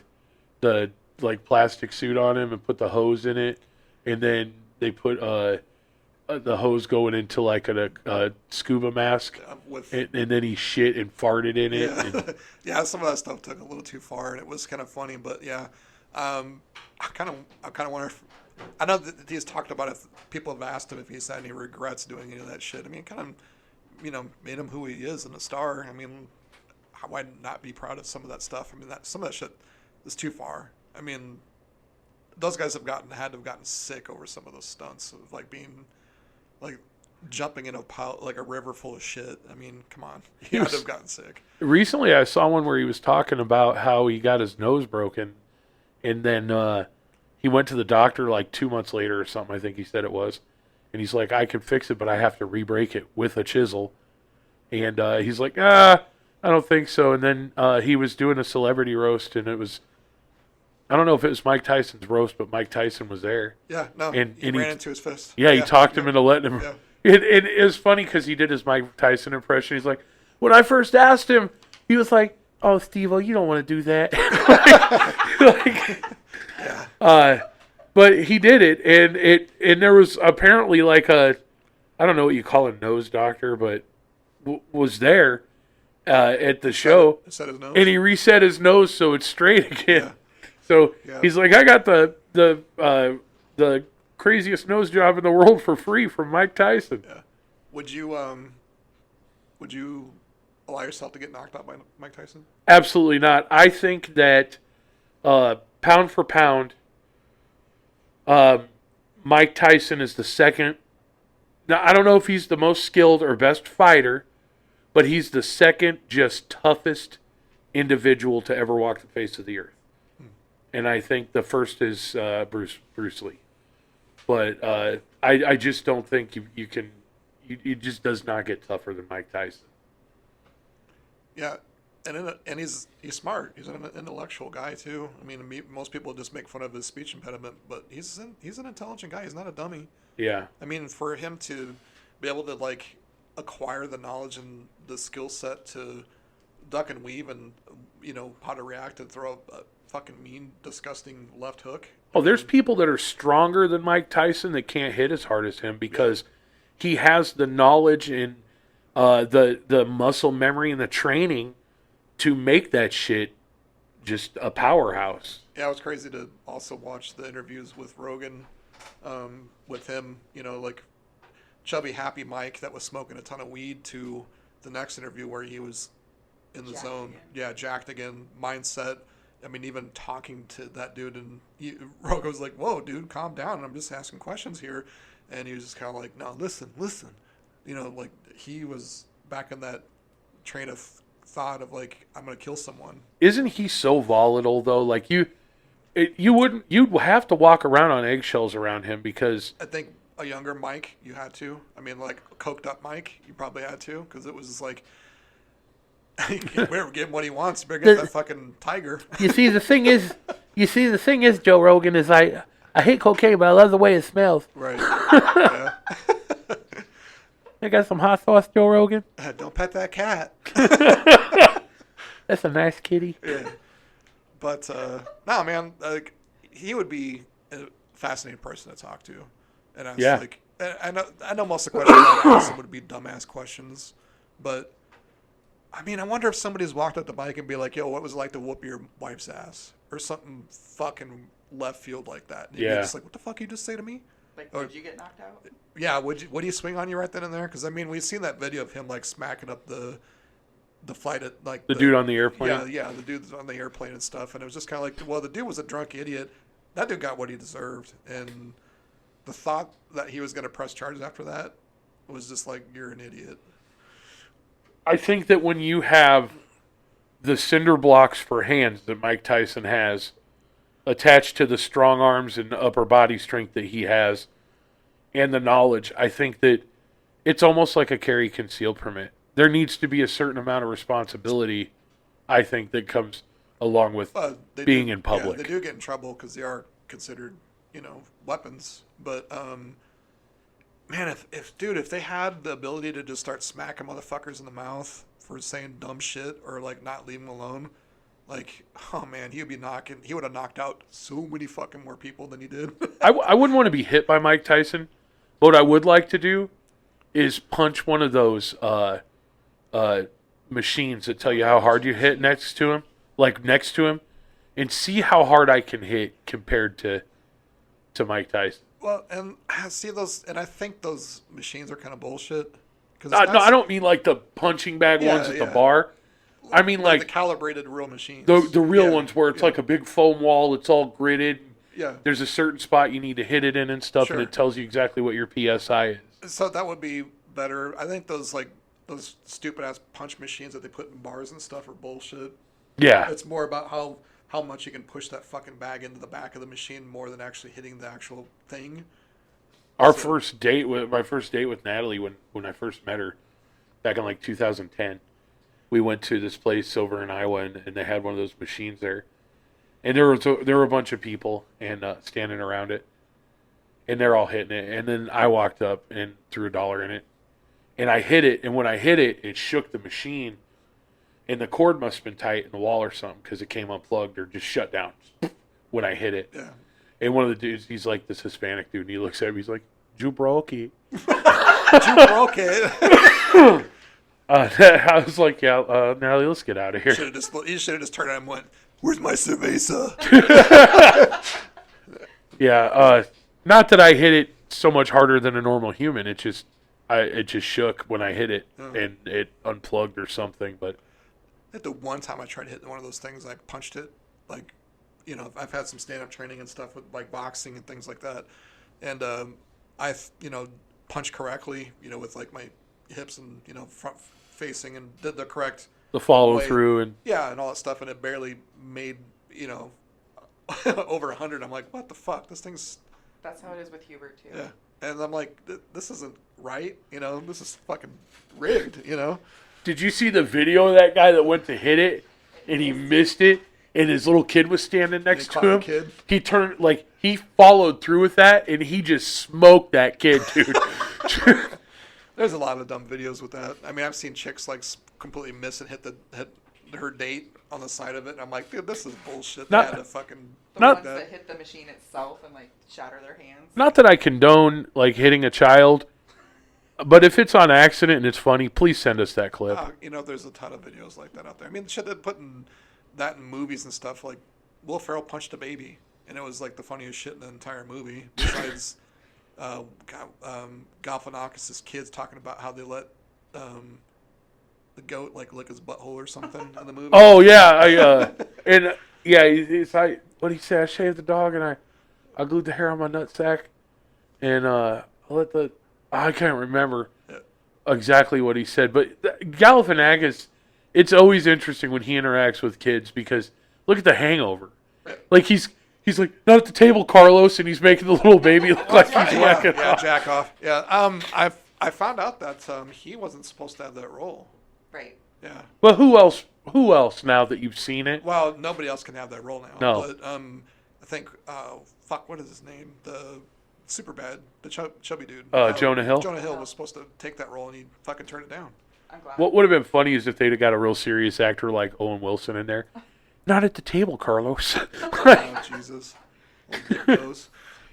like plastic suit on him and put the hose in it, and then they put the hose going into like a scuba mask, and then he shit and farted in it. Yeah. And, Yeah, some of that stuff took a little too far, and it was kind of funny. But yeah, I kind of wonder if I know that he's talked about if people have asked him if he's had any regrets doing any of that shit. I mean, it kind of made him who he is and a star. I mean, how would I not be proud of some of that stuff? I mean, some of that shit is too far. I mean, those guys had to have gotten sick over some of those stunts of like being like jumping in a river full of shit. I mean, come on, he had to have gotten sick. recently, I saw one where he was talking about how he got his nose broken, and then he went to the doctor like 2 months later or something. I think he said it was, and he's like, "I can fix it, but I have to re-break it with a chisel." And he's like, I don't think so. And then he was doing a celebrity roast, and it was, I don't know if it was Mike Tyson's roast, but Mike Tyson was there. Yeah, no, And he ran into his fist. Yeah, he talked him into letting him. Yeah. It was funny because he did his Mike Tyson impression. He's like, when I first asked him, he was like, "Oh, Steve-O, you don't want to do that." But he did it, and there was apparently like I don't know what you call a nose doctor, but was there at the show, Set his nose. and he reset his nose so it's straight again. Yeah. So Yeah. he's like, I got the craziest nose job in the world for free from Mike Tyson. Yeah. Would you allow yourself to get knocked out by Mike Tyson? Absolutely not. I think that pound for pound, Mike Tyson is the second. Now, I don't know if he's the most skilled or best fighter, but he's the second just toughest individual to ever walk the face of the earth. And I think the first is Bruce Lee. But I just don't think you can. He just does not get tougher than Mike Tyson. Yeah, and he's smart. He's an intellectual guy too. I mean, most people just make fun of his speech impediment, but he's an intelligent guy. He's not a dummy. Yeah. I mean, for him to be able to like acquire the knowledge and the skill set to duck and weave and how to react and throw a fucking mean, disgusting left hook. Oh, there's people that are stronger than Mike Tyson that can't hit as hard as him because he has the knowledge and the muscle memory and the training to make that shit just a powerhouse. Yeah, it was crazy to also watch the interviews with Rogan, with him, like chubby happy Mike that was smoking a ton of weed to the next interview where he was in the Jacked zone. again. Yeah, jacked again, mindset. I mean, even talking to that dude, and Rogan was like, "Whoa, dude, calm down. I'm just asking questions here." And he was just kind of like, "No, listen. Like he was back in that train of thought of like, I'm gonna kill someone. Isn't he so volatile though? Like you'd have to walk around on eggshells around him because I think a younger Mike, you had to. I mean, like coked up Mike, you probably had to, because it was just like, give him what he wants. You better get that fucking tiger. You see, the thing is, Joe Rogan, is I hate cocaine, but I love the way it smells. Right. Yeah. I got some hot sauce, Joe Rogan. Don't pet that cat. That's a nice kitty. Yeah. But no, man, like he would be a fascinating person to talk to, and I was like, I know most of the questions I ask him would be dumbass questions, but I mean, I wonder if somebody's walked up the bike and be like, "Yo, what was it like to whoop your wife's ass?" or something fucking left field like that. And you'd be just like, "What the fuck you just say to me?" Like, did you get knocked out? Yeah, what do you swing on you right then and there? Because I mean, we've seen that video of him like smacking up the flight at like the dude on the airplane. Yeah, the dude on the airplane and stuff, and it was just kind of like, well, the dude was a drunk idiot. That dude got what he deserved, and the thought that he was going to press charges after that was just like, you're an idiot. I think that when you have the cinder blocks for hands that Mike Tyson has attached to the strong arms and upper body strength that he has and the knowledge, I think that it's almost like a carry conceal permit. There needs to be a certain amount of responsibility, I think, that comes along with being in public. Yeah, they do get in trouble because they are considered, weapons. But, man, if they had the ability to just start smacking motherfuckers in the mouth for saying dumb shit or, like, not leave them alone, like, oh, man, he would have knocked out so many fucking more people than he did. I wouldn't want to be hit by Mike Tyson. What I would like to do is punch one of those machines that tell you how hard you hit next to him, and see how hard I can hit compared to Mike Tyson. Well, and I see those, and I think those machines are kind of bullshit. No, I don't mean like the punching bag ones at the bar. I mean like the calibrated real machines. The real ones where it's like a big foam wall. It's all gridded. Yeah. There's a certain spot you need to hit it in and stuff, and it tells you exactly what your PSI is. So that would be better. I think those stupid ass punch machines that they put in bars and stuff are bullshit. Yeah. It's more about how much you can push that fucking bag into the back of the machine more than actually hitting the actual thing. My first date with Natalie when I first met her back in like 2010, we went to this place over in Iowa and they had one of those machines there, and there were a bunch of people and standing around it, and they're all hitting it, and then I walked up and threw $1 in it, and I hit it, and when I hit it, it shook the machine, and the cord must have been tight in the wall or something because it came unplugged or just shut down when I hit it. Yeah. And one of the dudes, he's like this Hispanic dude, and he looks at me, he's like, "You broke it." You broke it. I was like, yeah, Natalie, let's get out of here. You should have just turned around and went, "Where's my cerveza?" Yeah, not that I hit it so much harder than a normal human. It just shook when I hit it, and it unplugged or something. But I think the one time I tried to hit one of those things, I punched it. Like, I've had some stand-up training and stuff with like boxing and things like that, and I punched correctly, with like my hips and front facing, and did the correct follow way. through and and all that stuff, and it barely made over 100. I'm like, what the fuck? This thing's. That's how it is with Hubert too. Yeah, and I'm like, this isn't right. This is fucking rigged. Did you see the video of that guy that went to hit it and he missed it, and his little kid was standing next to him? Kid. He turned he followed through with that, and he just smoked that kid, dude. There's a lot of dumb videos with that. I mean, I've seen chicks like completely miss and hit her date on the side of it. And I'm like, dude, this is bullshit. They had to fucking The ones that hit the machine itself and like shatter their hands. Not that I condone like hitting a child, but if it's on accident and it's funny, please send us that clip. There's a ton of videos like that out there. I mean, shit, they're putting that in movies and stuff. Like, Will Ferrell punched a baby, and it was like the funniest shit in the entire movie. Besides, Galifianakis' kids talking about how they let the goat like lick his butthole or something in the movie. Oh yeah, he's like, what he said? I shaved the dog and I glued the hair on my nutsack, and I can't remember exactly what he said, but Galifianakis, it's always interesting when he interacts with kids because look at The Hangover. Like He's like, not at the table, Carlos, and he's making the little baby look like he's whacking Yeah, off. jack off. Yeah. I found out that he wasn't supposed to have that role. Right. Yeah. Well, who else? Who else? Now that you've seen it, Well, nobody else can have that role now. No. But I think what is his name? The Superbad, the chubby dude. Jonah Hill? Jonah Hill was supposed to take that role, and he fucking turned it down. I'm glad. what would have been funny is if they'd have got a real serious actor like Owen Wilson in there. Not at the table, Carlos. Oh, Jesus. Old dick nose.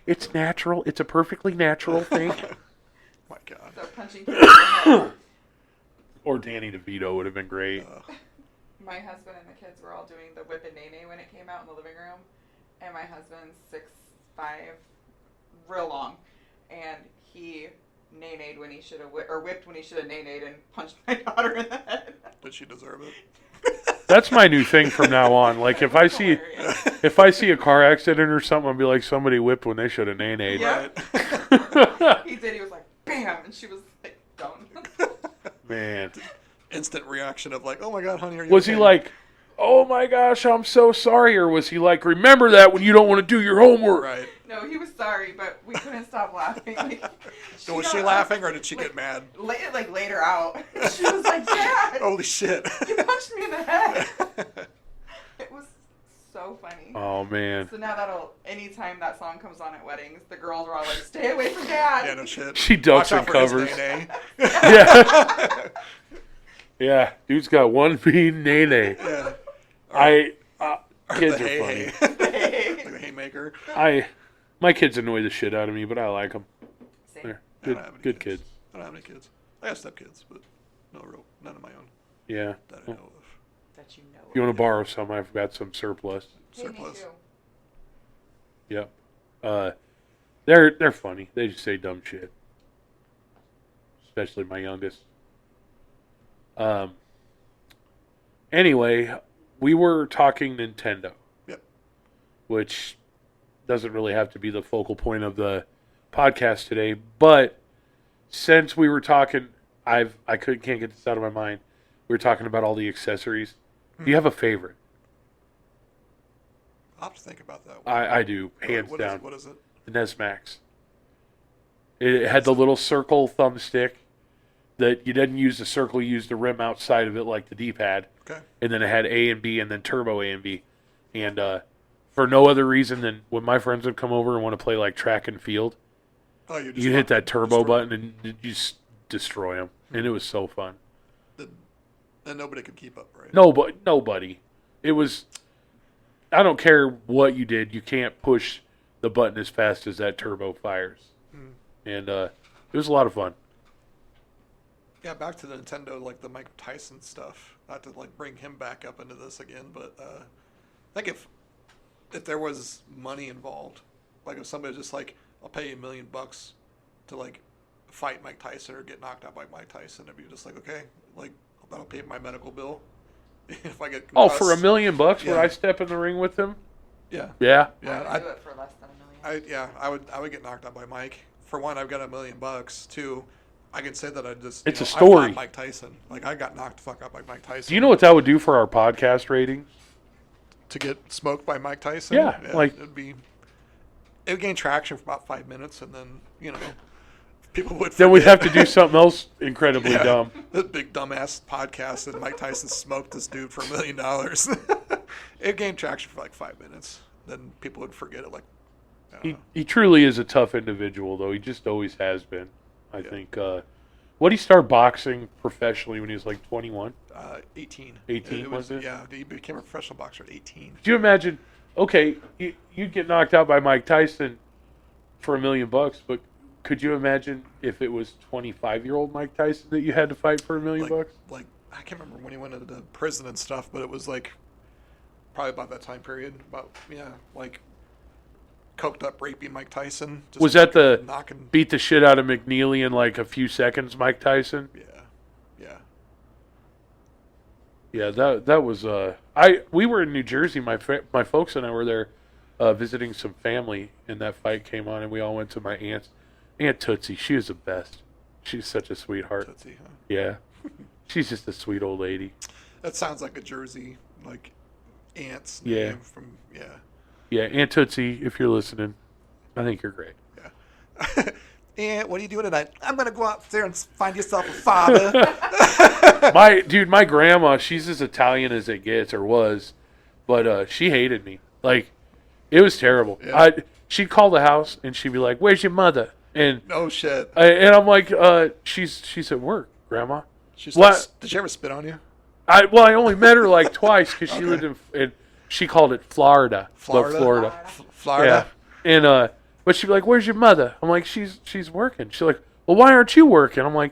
It's natural. It's a perfectly natural thing. My God. So punching people in the head. Or Danny DeVito would have been great. My husband and the kids were all doing the whip and nay when it came out in the living room, and my husband's 6'5", real long, and he nay-nayed when he should have whipped when he should have nay-nayed and punched my daughter in the head. Did she deserve it? That's my new thing from now on. Like if I see Hilarious. a car accident or something, I'll be like, somebody whipped when they should have nay-nayed. Yeah. Right. He did. He was like, bam, and she was like, done. Man. Instant reaction of like, oh my God, honey, are you Was he okay? like, oh my gosh, I'm so sorry? Or was he like, remember that when you don't want to do your homework? Right. No, he was sorry, but we couldn't stop laughing. Like, So was got she up, laughing or did she like, get mad? Like later out, she was like, Dad, Holy shit. you punched me in the head. It was so funny. Oh, man. So now anytime that song comes on at weddings, the girls are all like, stay away from Dad. Yeah, no shit. She ducks Watch and out for his covers. nay-nay. Yeah. Yeah. Dude's got one bean nay-nay. Yeah. Kids The are hay, funny. hay. Like the haymaker. My kids annoy the shit out of me, but I like them. Same. They're I don't good, have any good kids. I don't have any kids. I have stepkids, but none of my own Yeah. that I know of. That you know. If you want to borrow some, I've got some surplus. Hey, me Surplus. too. Yep. They're funny. They just say dumb shit. Especially my youngest. Anyway, we were talking Nintendo. Yep. Which doesn't really have to be the focal point of the podcast today, but since we were talking, can't get this out of my mind. We were talking about all the accessories. Do you have a favorite? I'll have to think about that one. I do, hands What down. What is it? The NES Max. It had the little circle thumbstick that you didn't use the circle, you used the rim outside of it like the D-pad. Okay. And then it had A and B and then turbo A and B. And for no other reason than when my friends would come over and want to play like track and field, Oh, you you hit that turbo button and you just destroy them. And it was so fun. And nobody could keep up, right? Nobody. It was, I don't care what you did, you can't push the button as fast as that turbo fires. And it was a lot of fun. Yeah, back to the Nintendo, like the Mike Tyson stuff. Not to like bring him back up into this again, but I think if there was money involved, like if somebody was just like, I'll pay you $1 million to like fight Mike Tyson or get knocked out by Mike Tyson, it'd be just like, okay, like that'll pay my medical bill if I get Oh, concussed. for $1 million would Yeah. I step in the ring with him? Yeah, Yeah. yeah, I would do it for less than $1 million. I would get knocked out by Mike. For one, I've got $1 million. Two, I can say that I just It's a I story. fought Mike Tyson. Like I got knocked the fuck out by Mike Tyson. Do you know what that would do for our podcast ratings? To get smoked by Mike Tyson? Yeah, like- it would gain traction for about 5 minutes, and then people would. Then we'd forget. have to do something else incredibly Yeah. dumb. The big dumbass podcast that Mike Tyson smoked this dude for $1 million. It gained traction for like 5 minutes. Then people would forget it. Like, I don't know. He truly is a tough individual, though. He just always has been. I think. What did he start boxing professionally when he was like 21? 18. 18, was it? Yeah, he became a professional boxer at 18. Could you imagine? Okay, you'd get knocked out by Mike Tyson for $1 million, but could you imagine if it was 25-year-old Mike Tyson that you had to fight for $1 million? Like I can't remember when he went into prison and stuff, but it was like probably about that time period. About like coked up, rapey Mike Tyson. Just Was that the knocking? beat the shit out of McNeely in like a few seconds, Mike Tyson? Yeah. Yeah, that was we were in New Jersey. My folks and I were there visiting some family, and that fight came on, and we all went to my Aunt Tootsie. She was the best. She's such a sweetheart. Tootsie, huh? Yeah, she's just a sweet old lady. That sounds like a Jersey like aunt's Yeah. name from Yeah, Aunt Tootsie, if you're listening, I think you're great. And what are you doing tonight? I'm gonna go out there and find yourself a father. My grandma, she's as Italian as it gets, or was, but she hated me. Like, it was terrible. Yeah. She'd call the house and she'd be like, "Where's your mother?" And No shit. and I'm like, she's at work, Grandma. Did she ever spit on you? I only met her like twice because she lived in she called it Florida. Florida? But Florida. Florida. Yeah. And but she'd be like, "Where's your mother?" I'm like, She's working. She's like, "Well, why aren't you working?" I'm like,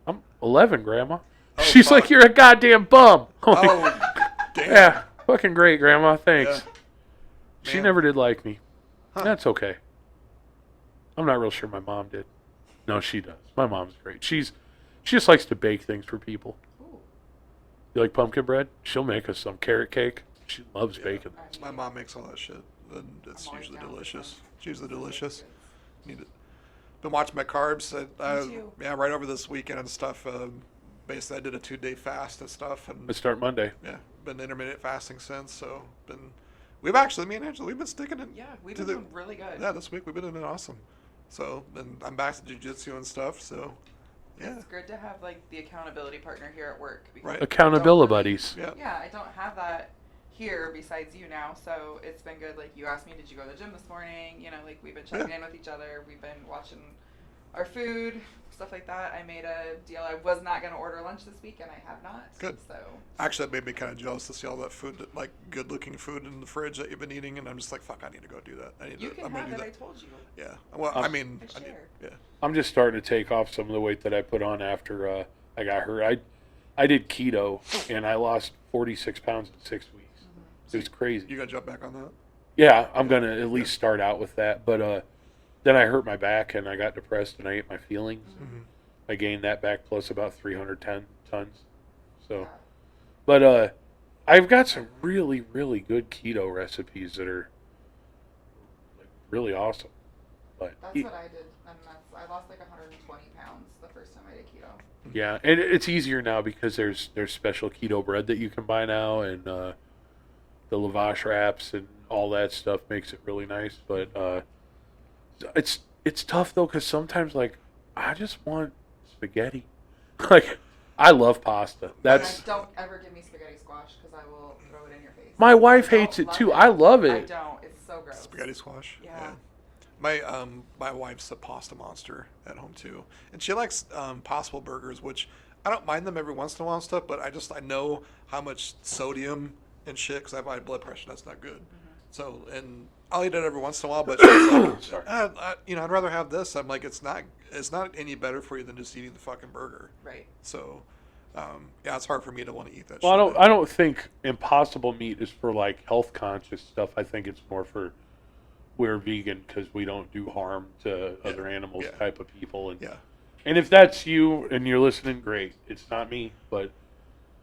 "I'm 11, Grandma." She's fuck. like, "You're a goddamn bum." I'm like, Oh, damn. yeah, fucking great, Grandma. Thanks. Yeah. She Man. never did like me. Huh. That's okay. I'm not real sure my mom did. No, she does. My mom's great. She just likes to bake things for people. Ooh. You like pumpkin bread? She'll make us some carrot cake. She loves baking. My mom makes all that shit, and it's I'm always usually down for delicious. some. It's usually delicious. Need it. Been watching my carbs. too. Yeah, right over this weekend and stuff. Basically, I did a 2-day fast and stuff, and Let's start Monday. yeah, been intermittent fasting since. So we've actually, me and Angela, we've been sticking it. Yeah, we've to been doing really good. Yeah, this week we've been doing awesome. So, and I'm back to jujitsu and stuff. So, yeah, It's good to have like the accountability partner here at work. Because Right. I Accountability don't really- buddies. yeah. Yeah, I don't have that here besides you now, so it's been good. Like you asked me, did you go to the gym this morning? You know, like we've been checking in with each other. We've been watching our food, stuff like that. I made a deal. I was not going to order lunch this week, and I have not. Good. So Actually, that made me kind of jealous to see all that food, like good-looking food in the fridge that you've been eating, and I'm just like, fuck, I need to go do that. I need you to. can I'm gonna have do it. I that. told you. Yeah. Well, I mean, I I need, share. yeah. I'm just starting to take off some of the weight that I put on after I got hurt. I did keto and I lost 46 pounds in 6 weeks. It was crazy. You gonna jump back on that? Yeah, I'm gonna at least start out with that. But then I hurt my back and I got depressed and I ate my feelings. Mhm. I gained that back plus about 310 tons. So, Yeah. but I've got some really really good keto recipes that are like really awesome. But That's what I did, and I lost like 120 pounds the first time I did keto. yeah, and it's easier now because there's special keto bread that you can buy now, and the lavash wraps and all that stuff makes it really nice. But it's tough though because sometimes like I just want spaghetti. Like I love pasta. That's And don't ever give me spaghetti squash because I will throw it in your face. my wife I don't hates it love too. I love I it. don't. It's so gross. Spaghetti squash. Yeah. My wife's a pasta monster at home too, and she likes Possible burgers, which I don't mind them every once in a while and stuff, but I know how much sodium and shit because I have high blood pressure. That's not good. So, and I'll eat it every once in a while, but she's like, Sorry. I'd rather have this. I'm like, it's not any better for you than just eating the fucking burger. Right. So, yeah, it's hard for me to want to eat that. Well, shit. I don't think Impossible meat is for like health conscious stuff. I think it's more for we're vegan because we don't do harm to other animals yeah. type of people. And Yeah. and if that's you and you're listening, great. It's not me, but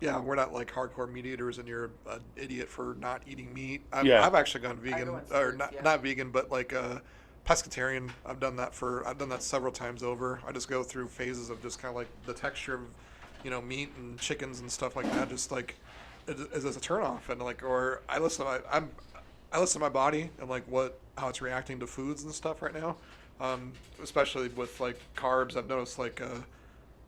Yeah, we're not like hardcore meat eaters, and you're an idiot for not eating meat. Yeah. I've actually gone vegan, go in or spurts, not, yeah. not vegan, but like pescatarian. I've done that several times over. I just go through phases of just kind of like the texture of, meat and chickens and stuff like that. Just like is a turnoff, and like, or I listen to my body and like how it's reacting to foods and stuff right now. Especially with like carbs, I've noticed like.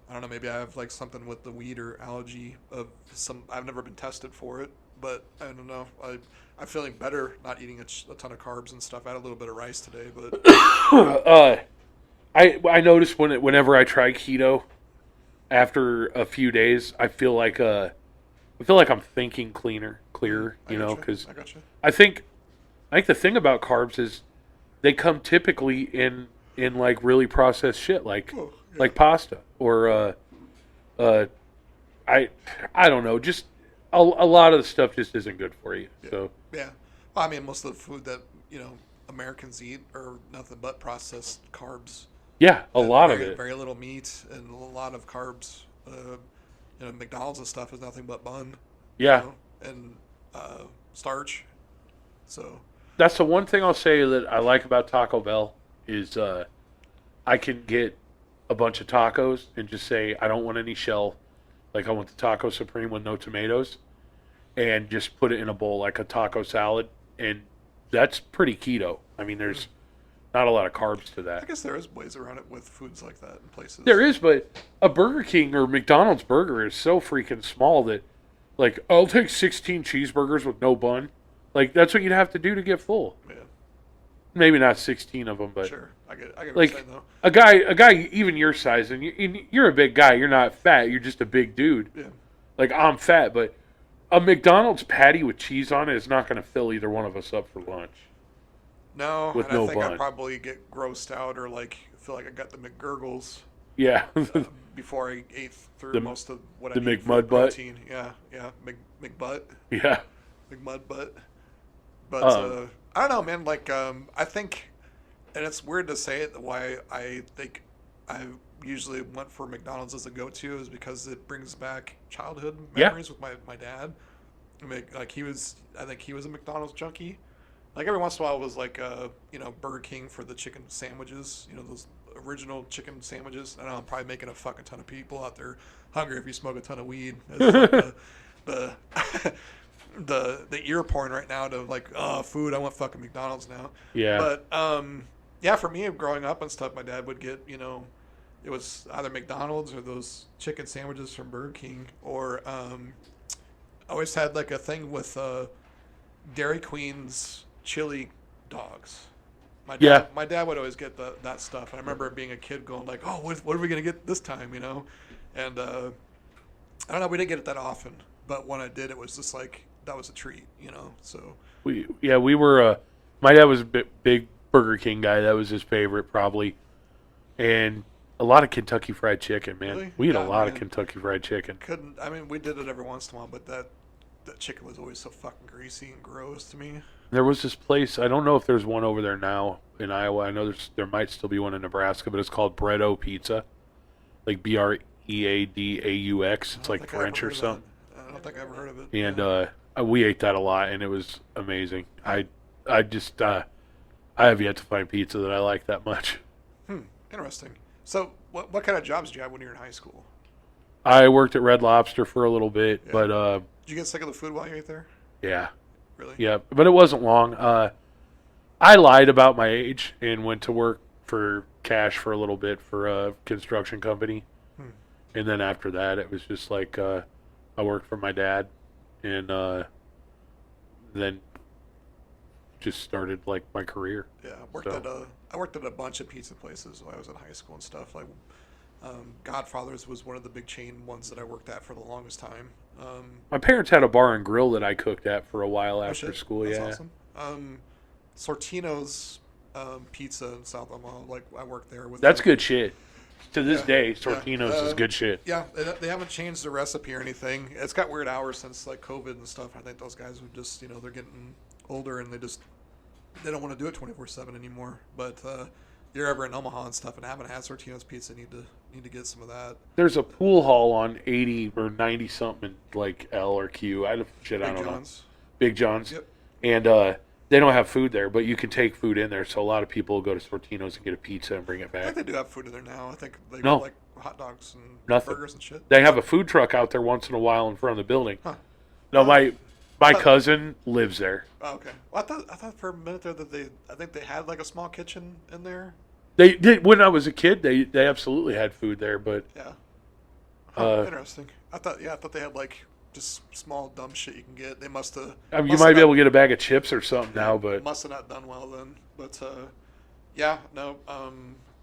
I don't know, maybe I have like something with the wheat or allergy of some. I've never been tested for it, but I don't know. I'm feeling better not eating a ton of carbs and stuff. I had a little bit of rice today, but I notice whenever I try keto, after a few days, I feel like I'm thinking clearer, because I gotcha. I think the thing about carbs is they come typically in like really processed shit, like Oh, yeah. like pasta or I don't know, just a lot of the stuff just isn't good for you. So Yeah, well, I mean, most of the food that Americans eat are nothing but processed carbs. yeah, a lot of Very- it. Very little meat and a lot of carbs. McDonald's and stuff is nothing but bun. Yeah, And starch. So that's the one thing I'll say that I like about Taco Bell is I can get a bunch of tacos and just say I don't want any shell, like I want the taco supreme with no tomatoes, and just put it in a bowl like a taco salad, and that's pretty keto. I mean, there's not a lot of carbs to I that. guess there is ways around it with foods like that in places. There is, but a Burger King or McDonald's burger is so freaking small that, like, I'll take 16 cheeseburgers with no bun. Like, that's what you'd have to do to get full. Yeah, Maybe not 16 of them, but sure. I get what like you're saying, though. a guy even your size, and you're a big guy. You're not fat. You're just a big dude. Yeah. Like, I'm fat, but a McDonald's patty with cheese on it is not going to fill either one of us up for lunch. No, With and no I think bun. I'd probably get grossed out or like feel like I got the McGurgles Yeah. before I ate through The- most of what the I need for McMud butt? protein. Yeah, McButt, Yeah. McMud butt. But Um, I don't know, man. Like I think, and it's weird to say it. Why I think I usually went for McDonald's as a go-to is because it brings back childhood Yeah. memories with my dad. I mean, like I think he was a McDonald's junkie. Like every once in a while, it was like Burger King for the chicken sandwiches. You know, those original chicken sandwiches. I know I'm probably making a fucking ton of people out there hungry if you smoke a ton of weed. It's like the ear porn right now to like food. I want fucking McDonald's now. Yeah. But yeah, for me growing up and stuff, my dad would get it was either McDonald's or those chicken sandwiches from Burger King, or I always had like a thing with Dairy Queen's chili dogs. My dad would always get that stuff. And I remember being a kid going like, oh, what are we gonna get this time, And I don't know, we didn't get it that often, but when I did, it was just like that was a treat, So we were. My dad was a big Burger King guy. That was his favorite, probably. And a lot of Kentucky Fried Chicken, man. Really? We ate a Yeah, lot of man. Kentucky Fried Chicken. we did it every once in a while, but that chicken was always so fucking greasy and gross to me. There was this place. I don't know if there's one over there now in Iowa. I know there might still be one in Nebraska, but it's called Breado Pizza, like BREADAUX. It's like French or something. I don't think I ever heard of it. And we ate that a lot, and it was amazing. I just I have yet to find pizza that I like that much. Interesting. So, what kind of jobs did you have when you were in high school? I worked at Red Lobster for a little bit, Yeah. but Did you get sick of the food while you ate there? yeah, Really? yeah, but it wasn't long. I lied about my age and went to work for cash for a little bit for a construction company, and then after that, it was just like I worked for my dad, and then just started like my career. Yeah, I worked at a bunch of pizza places when I was in high school and stuff. Like, Godfather's was one of the big chain ones that I worked at for the longest time. My parents had a bar and grill that I cooked at for a while Oh, after shit. school. That's Yeah, awesome. Sortino's pizza in South Omaha. Like I worked there with. that's good shit. To this Yeah, day, yeah. Sortino's is good shit. Yeah, they haven't changed the recipe or anything. It's got weird hours since like COVID and stuff. I think those guys would just they're getting older and they don't want to do it 24/7 anymore. But you're ever in Omaha and stuff and haven't had Sortino's pizza, need to get some of that. There's a pool hall on 80 or 90 something like L or Q. I Big don't know. John's. Big John's. Yep. And they don't have food there, but you can take food in there. So a lot of people go to Sortino's and get a pizza and bring it I back. think they do have food in there now. I think they No. got like hot dogs and Nothing. burgers and shit. They have a food truck out there once in a while in front of the building. Huh. No, my cousin lives there. Oh, okay. Well, I thought for a minute there that I think they had like a small kitchen in there. They did when I was a kid. They absolutely had food there, but Yeah. Interesting. I thought they had like just small dumb shit you can get. They must have. I mean, you might be able to get a bag of chips or something now. But must have not done well then. But yeah, no.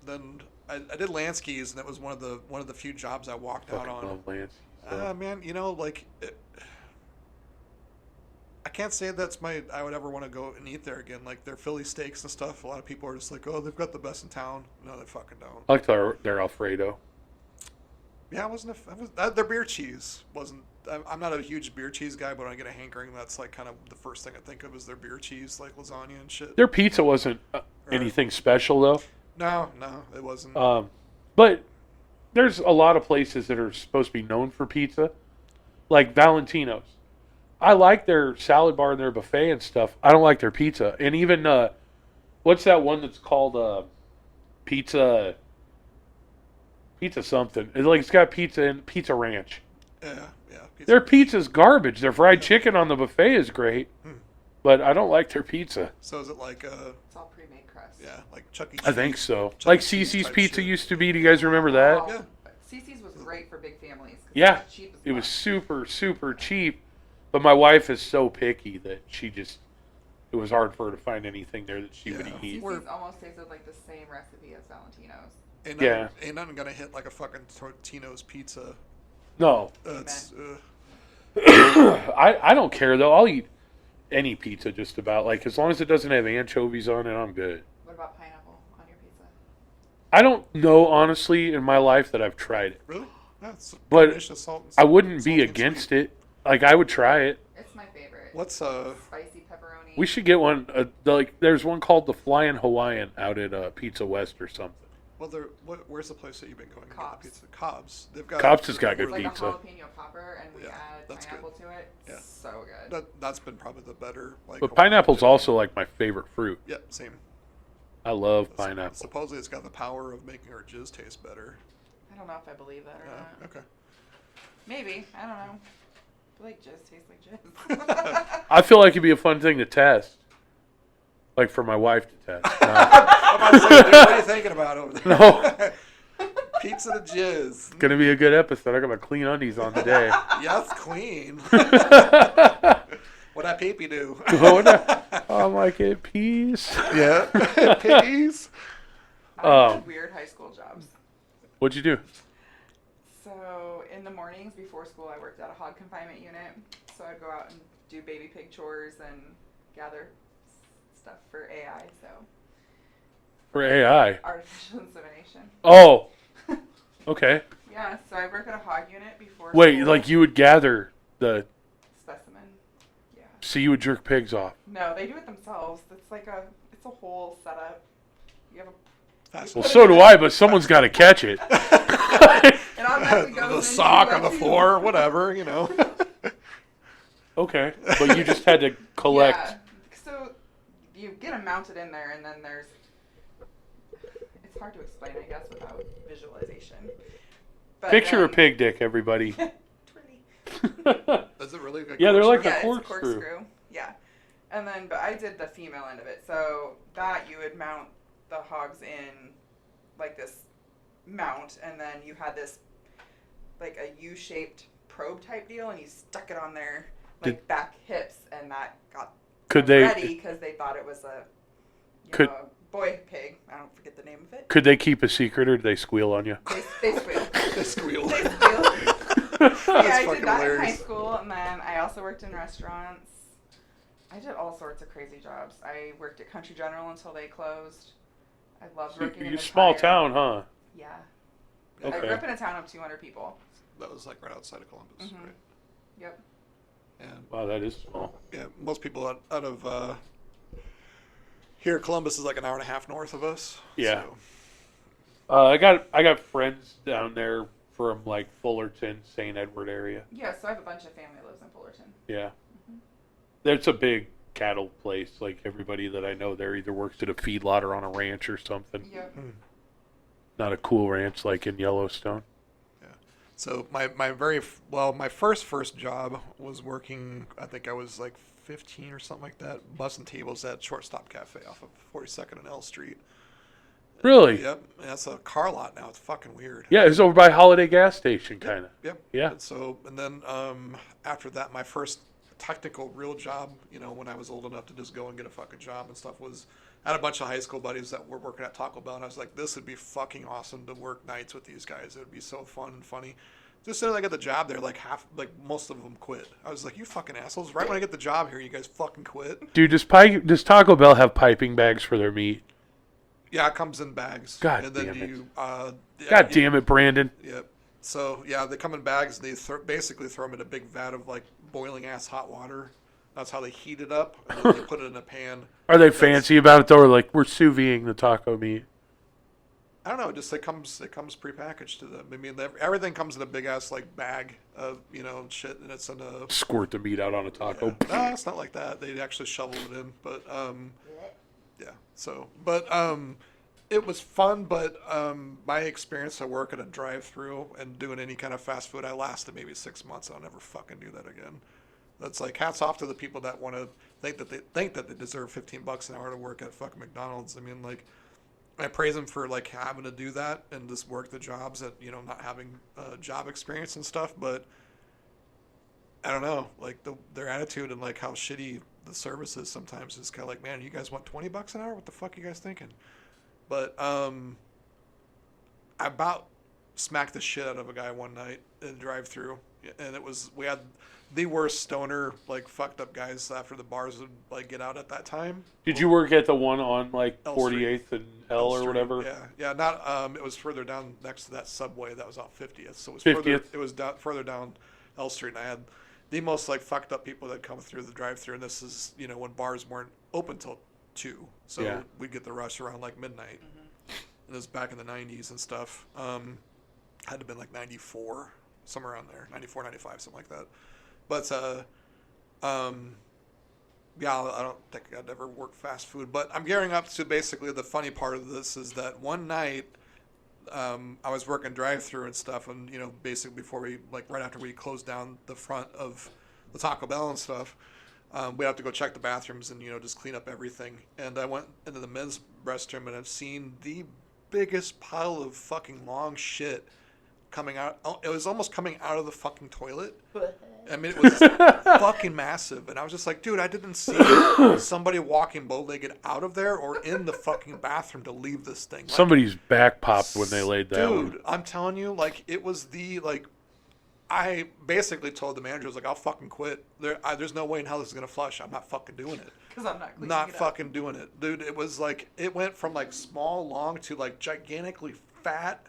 Then I did Lansky's, and that was one of the few jobs I walked out fucking on. love Lance. So. Man, I can't say I would ever want to go and eat there again. Like their Philly steaks and stuff. A lot of people are just like, oh, they've got the best in town. No, they fucking don't. I like their Alfredo. Yeah, their beer cheese wasn't. I'm not a huge beer cheese guy, but when I get a hankering, that's like kind of the first thing I think of is their beer cheese, like lasagna and shit. Their pizza wasn't anything special though. No, it wasn't. But there's a lot of places that are supposed to be known for pizza, like Valentino's. I like their salad bar and their buffet and stuff. I don't like their pizza. And even what's that one that's called pizza something? It's got pizza and Pizza Ranch. Yeah. Their pizza's garbage. Their fried chicken on the buffet is great. but I don't like their pizza. So is it like It's all pre-made crust. yeah, like Chuck E. Cheese? I think so. Chuck Like E. Cheese Cece's type Pizza shit. used to be. Do you guys remember that? Yeah. Cece's was great for big families. 'Cause Yeah, it was cheap as it was fuck. super, super cheap. But my wife is so picky that it was hard for her to find anything there that she would Yeah. eat. Cece's almost tasted like the same recipe as Valentino's. Ain't nothing gonna hit like a fucking Tortino's pizza. No, It's I don't care though. I'll eat any pizza just about. Like as long as it doesn't have anchovies on it, I'm good. What about pineapple on your pizza? I don't know honestly in my life that I've tried it. really. That's But combination of salt and I wouldn't be salt and against sweet. it. Like I would try it. It's my favorite. What's Spicy pepperoni. We should get one. Like there's one called the Flying Hawaiian out at Pizza West or something. well, where's the place that you've been going to get Cobb's. the pizza? Cobb's. They've got Cobb's has got It's good like pizza. a jalapeno popper, and we Yeah, add that's pineapple to it. Yeah. So good. That's been probably the better. Like, But Hawaiian pineapple's dip. also like my favorite fruit. Yep, same. I love pineapple. Supposedly, it's got the power of making our jizz taste better. I don't know if I believe that or Yeah. not. Okay. Maybe. I don't know. I feel like jizz tastes like jizz. I feel like it'd be a fun thing to test. Like for my wife to test. No. I'm about to say, dude, what are you thinking about over there? No. Pizza to jizz. Gonna be a good episode. I got my clean undies on today. Yes, queen. What that peepee do? Oh my god, peas. Yeah. Peas. I had weird high school jobs. What'd you do? So in the mornings before school, I worked at a hog confinement unit. So I'd go out and do baby pig chores and gather stuff for AI. So For AI. artificial insemination. Oh. Okay. Yeah. So I work at a hog unit before. Wait, school. like you would gather the. Specimen. Yeah. So you would jerk pigs off. No, they do it themselves. It's a whole setup. You have a. That's Well, so do I, but someo's got to catch it. It automatically goes the into sock a on the tube. floor, whatever, you know. Okay. But you just had to collect. Yeah. So you get them mounted in there, and then there's. It's hard to explain, I guess, without visualization. But, Picture a pig dick, everybody. Twirly. Is it really? Yeah, they're like Yeah, a it's a corkscrew. corkscrew. Yeah. And then, but I did the female end of it. So that you would mount the hogs in like this mount, and then you had this like a U-shaped probe type deal, and you stuck it on their like back hips, and that got Could them they ready because they thought it was a Could- a boy pig. I don't forget the name of it. could they keep a secret or do they squeal on you? They squeal. The squeal. They squeal. Yeah, I fucking did that in high hilarious. school, and then I also worked in restaurants. I did all sorts of crazy jobs. I worked at Country General until they closed. I loved working in You the small tire. town, huh? Yeah. I Okay. grew up in a town of 200 people. That was like right outside of Columbus, Mhm. right? Yep. And Wow, that is small. yeah, most people out of here, Columbus is like an hour and a half north of us. Yeah. So, I got friends down there from like Fullerton, St. Edward area. Yeah, so I have a bunch of family that lives in Fullerton. Yeah. There's a big cattle place. Like everybody that I know there either works at a feedlot or on a ranch or something. Yep. Not a cool ranch like in Yellowstone. so my first job was working. I think I was like 15 or something like that, bussing tables at Shortstop Cafe off of 42nd and L Street. Really? Yep, and that's a car lot now. It's fucking weird. Yeah, it's over by Holiday gas station, kind of. Yep. Yeah. And then after that, my first technical real job, you know, when I was old enough to just go and get a fucking job and stuff, was I had a bunch of high school buddies that were working at Taco Bell, and I was like, this would be fucking awesome to work nights with these guys. It would be so fun and funny. Just as soon as I got the job there, most of them quit. I was like, you fucking assholes! Right when I get the job here, you guys fucking quit. Dude, does Taco Bell have piping bags for their meat? Yeah, it comes in bags. God and then damn it. you, God damn it, Brandon. Yep. So yeah, they come in bags, and they basically throw them in a big vat of like boiling ass hot water. That's how they heat it up, and then they put it in a pan. Are they fancy about it though, or like we're sous videing the taco meat? I don't know. Just it comes prepackaged to them. I mean, everything comes in a big ass like bag of shit, and it's in a. Squirt the meat out on a taco. No, it's not like that. They actually shovel it in, but yeah. So, but it was fun. But my experience at work at a drive-through and doing any kind of fast food, I lasted maybe 6 months. I'll never fucking do that again. That's like hats off to the people that want to think that they deserve $15 an hour to work at fucking McDonald's. I mean, like, I praise them for like having to do that and just work the jobs that, you know, not having job experience and stuff. But I don't know, like their attitude and like how shitty the service is sometimes is kind of like, man, you guys want $20 an hour? What the fuck are you guys thinking? But I about smacked the shit out of a guy one night in a drive-through, and we had the worst stoner, like, fucked up guys after the bars would like get out at that time. Did you work at the one on like L 48th and L or Street, whatever? Yeah, not it was further down next to that subway that was off 50th, so it was 50th. It was further down L Street, and I had the most like fucked up people that come through the drive-through, and this is, you know, when bars weren't open till 2, so Yeah. we'd get the rush around like midnight. And it was back in the 90s and stuff. Had to have been like 94, somewhere around there, 94, 95, something like that. But yeah, I don't think I'd ever work fast food. But I'm gearing up to basically the funny part of this is that one night I was working drive-through and stuff, and, you know, basically before we, like, right after we closed down the front of the Taco Bell and stuff, we have to go check the bathrooms and, you know, just clean up everything. And I went into the men's restroom, and I've seen the biggest pile of fucking long shit coming out. It was almost coming out of the fucking toilet. I mean, it was fucking massive. And I was just like, dude, I didn't see somebody walking bow-legged out of there or in the fucking bathroom to leave this thing. Like, Somebody's back popped when they laid that one. dude, I'm telling you, like, it was I basically told the manager, I was like, I'll fucking quit. There's no way in hell this is going to flush. I'm not fucking doing it. Because I'm not cleaning Not it up. fucking doing it. Dude, it was like, it went from like small, long to like gigantically fat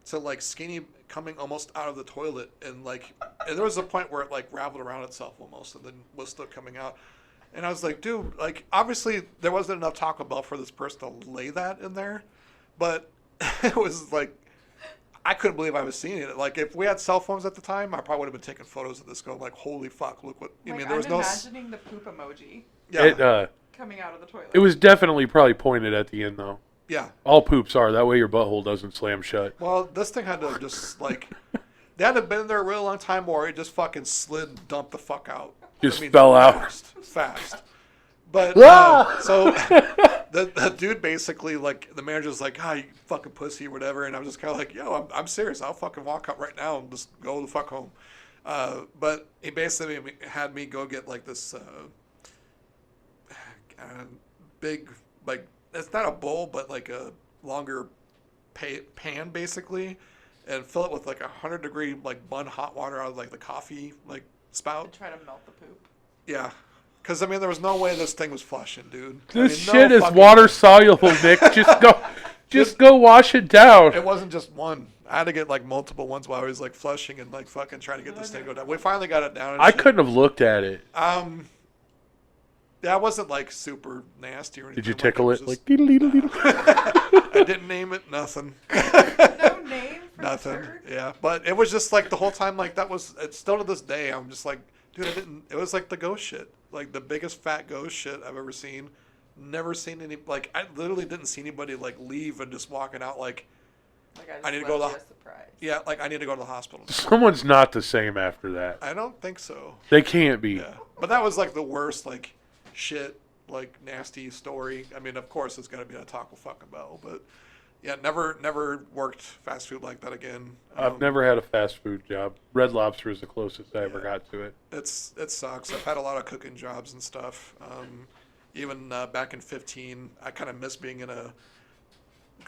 to like skinny coming almost out of the toilet. And like, and there was a point where it like raveled around itself almost and then was still coming out. And I was like, dude, like, obviously there wasn't enough Taco Bell for this person to lay that in there. But it was like, I couldn't believe I was seeing it. Like, if we had cell phones at the time, I probably would have been taking photos of this going like, holy fuck, look what, I Like, mean, there was I'm no, imagining the poop emoji yeah, coming out of the toilet. It was definitely probably pointed at the end, though. yeah. All poops are. That way your butthole doesn't slam shut. Well, this thing had to just like, they had to have been in there a real long time, or it just fucking slid and dumped the fuck out. Just fell out. Fast. But, so, the dude basically, like, the manager's like, you fucking pussy or whatever, and I'm just kind of like, yo, I'm serious, I'll fucking walk out right now and just go the fuck home. But he basically had me go get, like, this big, like, it's not a bowl, but, like, a longer pan, basically, and fill it with, like, 100-degree, like, bun hot water out of, like, the coffee, like, spout. To try to melt the poop. Yeah. Because, I mean, there was no way this thing was flushing, dude. This I mean, shit no is fucking- water soluble, Nick. Just go wash it down. It wasn't just one. I had to get, like, multiple ones while I was, like, flushing and, like, fucking trying to get this thing to go down. We finally got it down. And I shit. couldn't have looked at it. Yeah, it wasn't, like, super nasty or anything. Did you Like, tickle was it? just- Like, deedle, deedle, deedle. I didn't name it. Nothing. No name for Nothing. the turd? Yeah. But it was just, like, the whole time, like, that was, it's still to this day, I'm just like, dude, it was, like, the ghost shit. Like, the biggest fat ghost shit I've ever seen. Never seen any, like, I literally didn't see anybody, like, leave and just walking out, like, Like, I, just I need to go left to you a surprise. yeah, like, I need to go to the hospital. Someone's not the same after that. I don't think so. They can't be. Yeah. But that was, like, the worst, like, shit, like, nasty story. I mean, of course, it's got to be a Taco fucking Bell, but yeah, never worked fast food like that again. I've never had a fast food job. Red Lobster is the closest I ever got to it. It sucks. I've had a lot of cooking jobs and stuff. Even back in 15, I kind of miss being in a,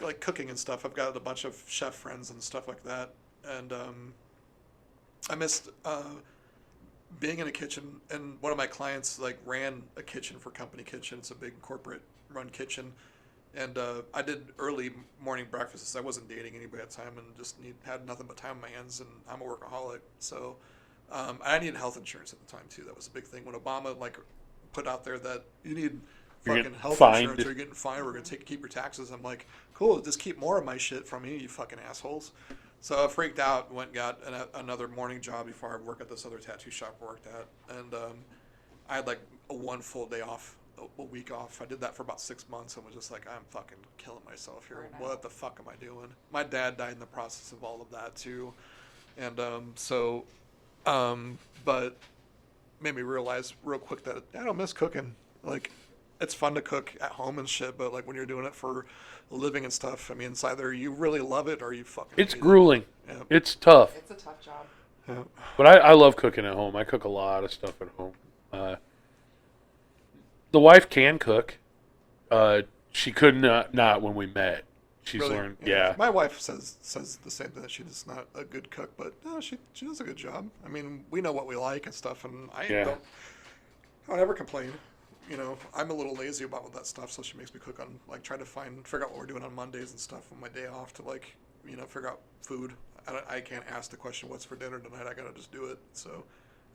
like, cooking and stuff. I've got a bunch of chef friends and stuff like that. And I missed being in a kitchen. And one of my clients, like, ran a kitchen for Company Kitchen. It's a big corporate run kitchen. And I did early morning breakfasts. I wasn't dating anybody at the time and just had nothing but time on my hands. And I'm a workaholic. So I needed health insurance at the time, too. That was a big thing. When Obama, like, put out there that you need You're fucking getting health fined. insurance or you're getting fined, we're going to keep your taxes. I'm like, cool, just keep more of my shit from me, you fucking assholes. So I freaked out and went and got another morning job before I work at this other tattoo shop I worked at. And I had like one full day off, a week off. I did that for about 6 months and was just like, I'm fucking killing myself here. Burnout. What the fuck am I doing? My dad died in the process of all of that too. And but made me realize real quick that I don't miss cooking. Like, it's fun to cook at home and shit, but like when you're doing it for a living and stuff, I mean, it's either you really love it or you fucking It's hate grueling. it. Yeah. It's tough. It's a tough job. Yeah. But I love cooking at home. I cook a lot of stuff at home. The wife can cook. She could not when we met. She's Really? learned. Yeah. My wife says the same thing, that she's not a good cook, but no, she does a good job. I mean, we know what we like and stuff, and I don't ever complain. You know, I'm a little lazy about that stuff, so she makes me cook on, like, try to figure out what we're doing on Mondays and stuff on my day off to, like, you know, figure out food. I can't ask the question, what's for dinner tonight? I gotta just do it. So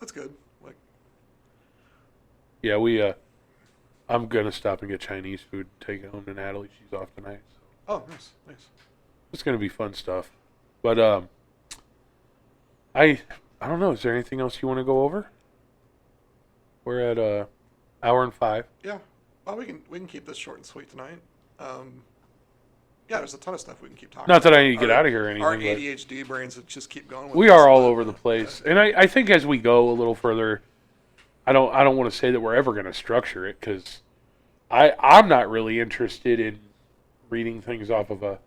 that's good. Like, Yeah, I'm gonna stop and get Chinese food, take it home to Natalie. She's off tonight. So. oh, nice. It's gonna be fun stuff. But I don't know. Is there anything else you want to go over? We're at hour and 5. Yeah. Well, we can keep this short and sweet tonight. Yeah, there's a ton of stuff we can keep talking Not that about. I need to get out of here or anything. Our but ADHD brains that just keep going with we this, are all but, over the place, and I think as we go a little further, I don't want to say that we're ever going to structure it because I'm not really interested in reading things off of a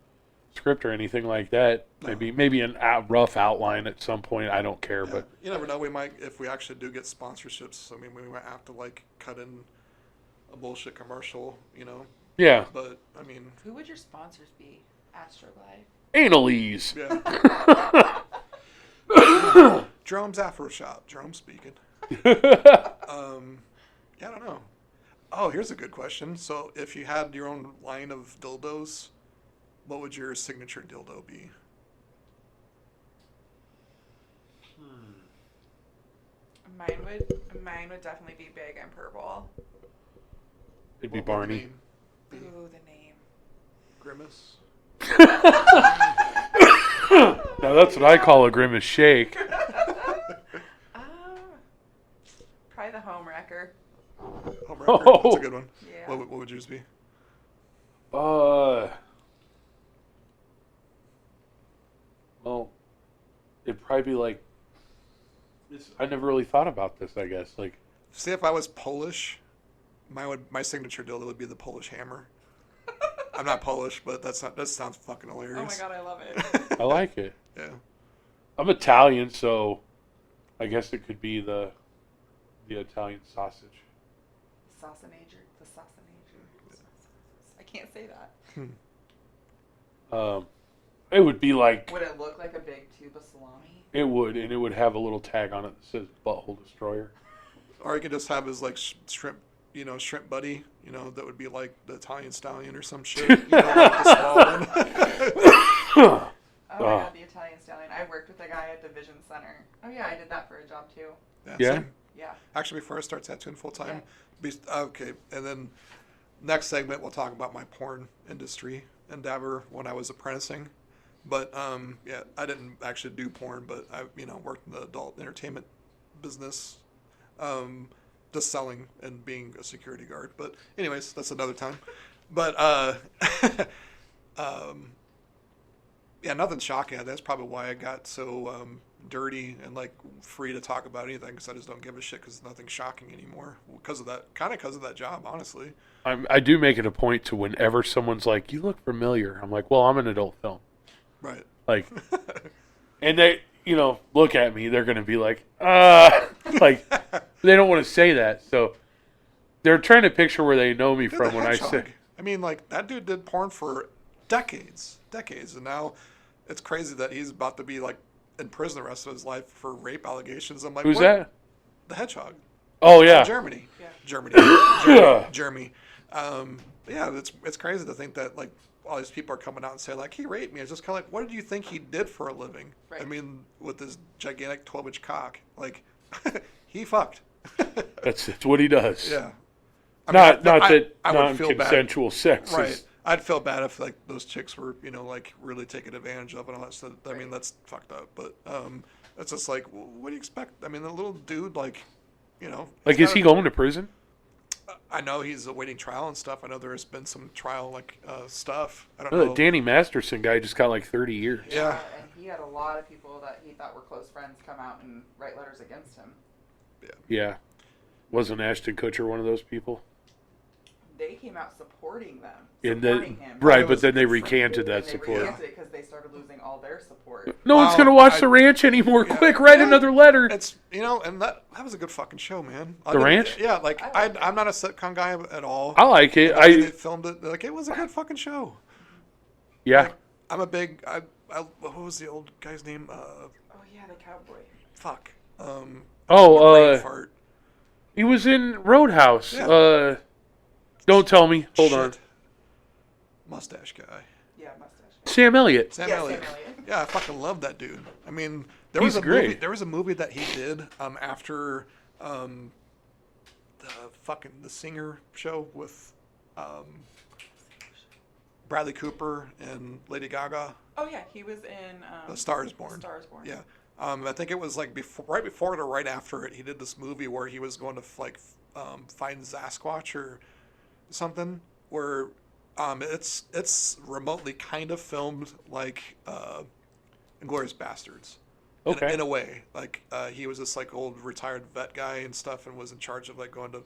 script or anything like that. Maybe a rough outline at some point. I don't care, Yeah, but you never know. We might, if we actually do get sponsorships. I mean, we might have to like cut in a bullshit commercial, you know. yeah, But I mean, Who would your sponsors be? Astroglide. Analese. yeah. Jerome's Afro Shop. Jerome speaking. Yeah, I don't know. Oh, here's a good question. So, if you had your own line of dildos, what would your signature dildo be? Mine would definitely be big and purple. It'd be What would the Barney. name be? Ooh, the name. Grimace. Now that's what I call a grimace shake. Probably the home wrecker. Home Oh. Wrecker. That's a good one. Yeah. What would yours be? Well, it'd probably be like this. I never really thought about this. I guess like See, if I was Polish, my signature dildo would be the Polish hammer. I'm not Polish, but that sounds fucking Oh my hilarious. god, I love it. I like it. Yeah. I'm Italian, so I guess it could be the Italian sausage. Saucinager. The saucinager. I can't say that. It would be like Would it look like a big tube of salami? it would, and it would have a little tag on it that says "Butthole Destroyer." Or you could just have his like shrimp, shrimp buddy, that would be like the Italian stallion or some shit. Like the small one. Oh my Oh. god, the Italian stallion. I worked with a guy at Division Center. Oh yeah, I did that for a job too. Yeah? Same. Yeah. Actually, before I start tattooing full time. Okay, and then next segment we'll talk about my porn industry endeavor when I was apprenticing. But yeah, I didn't actually do porn, but I worked in the adult entertainment business, just selling and being a security guard. But anyways, that's another time. But yeah, nothing shocking. That's probably why I got so dirty and like free to talk about anything, because I just don't give a shit, because nothing's shocking anymore because of that job, honestly. I do make it a point to, whenever someone's like, "You look familiar," I'm like, "Well, I'm an adult film." Right. Like, and they, look at me. They're gonna be like, like they don't want to say that, so they're trying to picture where they know me Dude, from the when I Hedgehog. say. I mean, like, that dude did porn for decades, and now it's crazy that he's about to be like in prison the rest of his life for rape allegations. I'm like, Who's what? that? The Hedgehog. Oh yeah. Germany. Yeah. Jeremy. Yeah, it's crazy to think that like all these people are coming out and saying like he raped me. It's just kind of like, what did you think he did for a living? Right. I mean, with this gigantic 12-inch cock, like he fucked. That's what he does. Yeah. I Not would that feel bad. non-consensual sex Right. is. I'd feel bad if like those chicks were, like really taken advantage of and all that stuff. I mean, that's fucked up. But it's just like, what do you expect? I mean, the little dude, like, Like, he's is he gotta- going to prison? I know he's awaiting trial and stuff. I know there has been some trial like stuff. I don't Oh, know. the Danny Masterson guy just got like 30 years. Yeah. And he had a lot of people that he thought were close friends come out and write letters against him. Yeah. Wasn't Ashton Kutcher one of those people? They came out supporting them. And Supporting then, him. right, It but was then they good for- recanted And that they support. recanted it because they started losing all their support. No one's Wow, gonna watch I- The Ranch anymore. Yeah. Quick, write Yeah. another letter. It's and that was a good fucking show, man. The Ranch? Yeah, like I like it. I'm not a sitcom guy at all. I like it. The way they filmed it, like it was a good fucking show. Yeah. Like, I'm a big. What was the old guy's name? Oh yeah, the cowboy. Fuck. Brain fart. He was in Roadhouse. Yeah. Don't tell me. Hold on. Shit. Mustache guy. Yeah, mustache. Sam Elliott. Sam Yeah, Elliott. Sam Elliott. Yeah, I fucking love that dude. I mean, there He's was a great. movie. There was a movie that he did after the Singer show with Bradley Cooper and Lady Gaga. Oh yeah, he was in The Star Is Born. Star Is Born. Yeah. I think it was like right before it or right after it. He did this movie where he was going to find Sasquatch or something. Where it's remotely kind of filmed like Inglourious Bastards. Okay. In a way, like he was this like old retired vet guy and stuff, and was in charge of like going to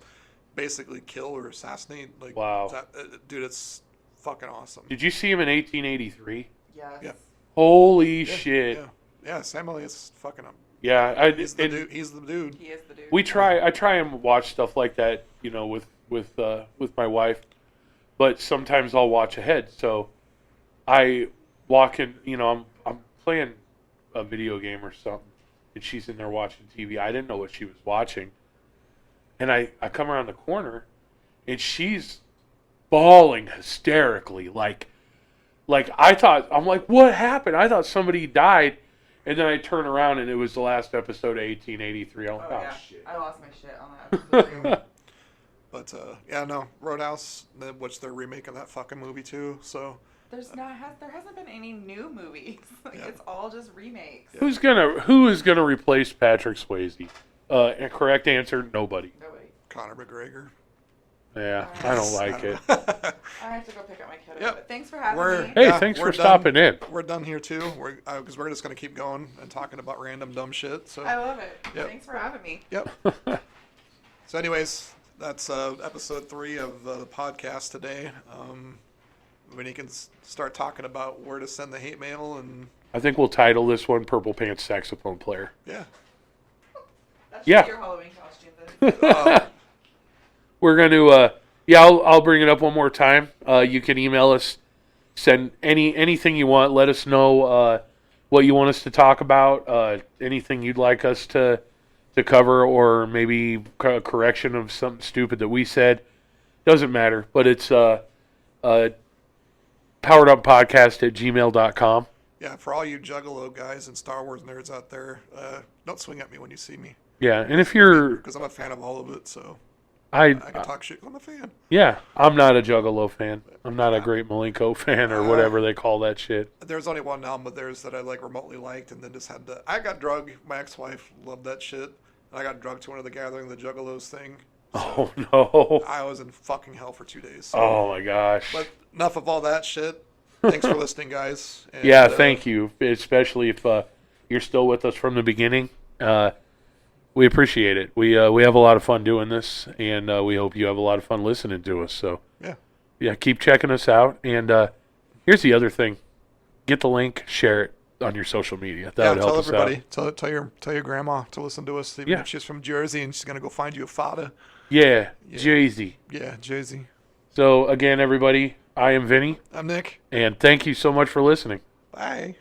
basically kill or assassinate. Like, Wow. dude, it's fucking awesome. Did you see him in 1883? Yes. Yeah. Holy shit. Yeah, Sam Elliott's fucking him. Yeah. He's the dude. He's the dude. He is the dude. I try and watch stuff like that, you know, with my wife, but sometimes I'll watch ahead. So I walk in, you know, I'm playing a video game or something, and she's in there watching TV. I didn't know what she was watching, and I come around the corner, and she's bawling hysterically, like I thought. I'm like, what happened? I thought somebody died. And then I turn around and it was the last episode of 1883. I'm like, Oh oh, yeah, shit. I lost my shit on that episode too. But yeah, no, Roadhouse, which they're remaking that fucking movie too. So there hasn't been any new movies. Like Yeah. it's all just remakes. Who is gonna replace Patrick Swayze? Correct answer: nobody. Nobody. Conor McGregor. Yeah, I don't like it. I have to go pick up my kiddo. Yep. But thanks for having We're- me. Hey, Yeah, thanks we're for done. stopping in. We're done here too. Because we're just gonna keep going and talking about random dumb shit. So I love it. Yep. Thanks for having me. yep. So, anyways, that's episode 3 of the podcast today. When you can start talking about where to send the hate mail and I think we'll title this one "Purple Pants Saxophone Player." yeah. That should Yeah. be your Halloween costume then. We're going to, I'll bring it up one more time. You can email us, send anything you want. Let us know what you want us to talk about, anything you'd like us to cover, or maybe correction of something stupid that we said. Doesn't matter, but it's powereduppodcast@gmail.com. Yeah, for all you Juggalo guys and Star Wars nerds out there, don't swing at me when you see me Yeah, and if you're, because I'm a fan of all of it. So I I can talk shit 'cause I'm a fan. yeah, I'm not a Juggalo fan. I'm not a Great Malenko fan or whatever they call that shit. There's only one album of theirs that I like remotely liked, and then just had to. I got drugged. My ex-wife loved that shit. And I got drugged to one of the Gathering of the Juggalos thing. Oh no! I was in fucking hell for 2 days. So. Oh my gosh! But enough of all that shit. Thanks for listening, guys. And, Yeah, thank you, especially if you're still with us from the beginning. We appreciate it. We have a lot of fun doing this, and we hope you have a lot of fun listening to us. So Yeah. keep checking us out. And here's the other thing: get the link, share it on your social media. That would help tell us everybody. out. Tell your grandma to listen to us, even Yeah. if she's from Jersey and she's gonna go find you a father. Yeah, Jay-Z. Yeah, Jersey. So again, everybody, I am Vinny, I'm Nick. and thank you so much for listening. Bye.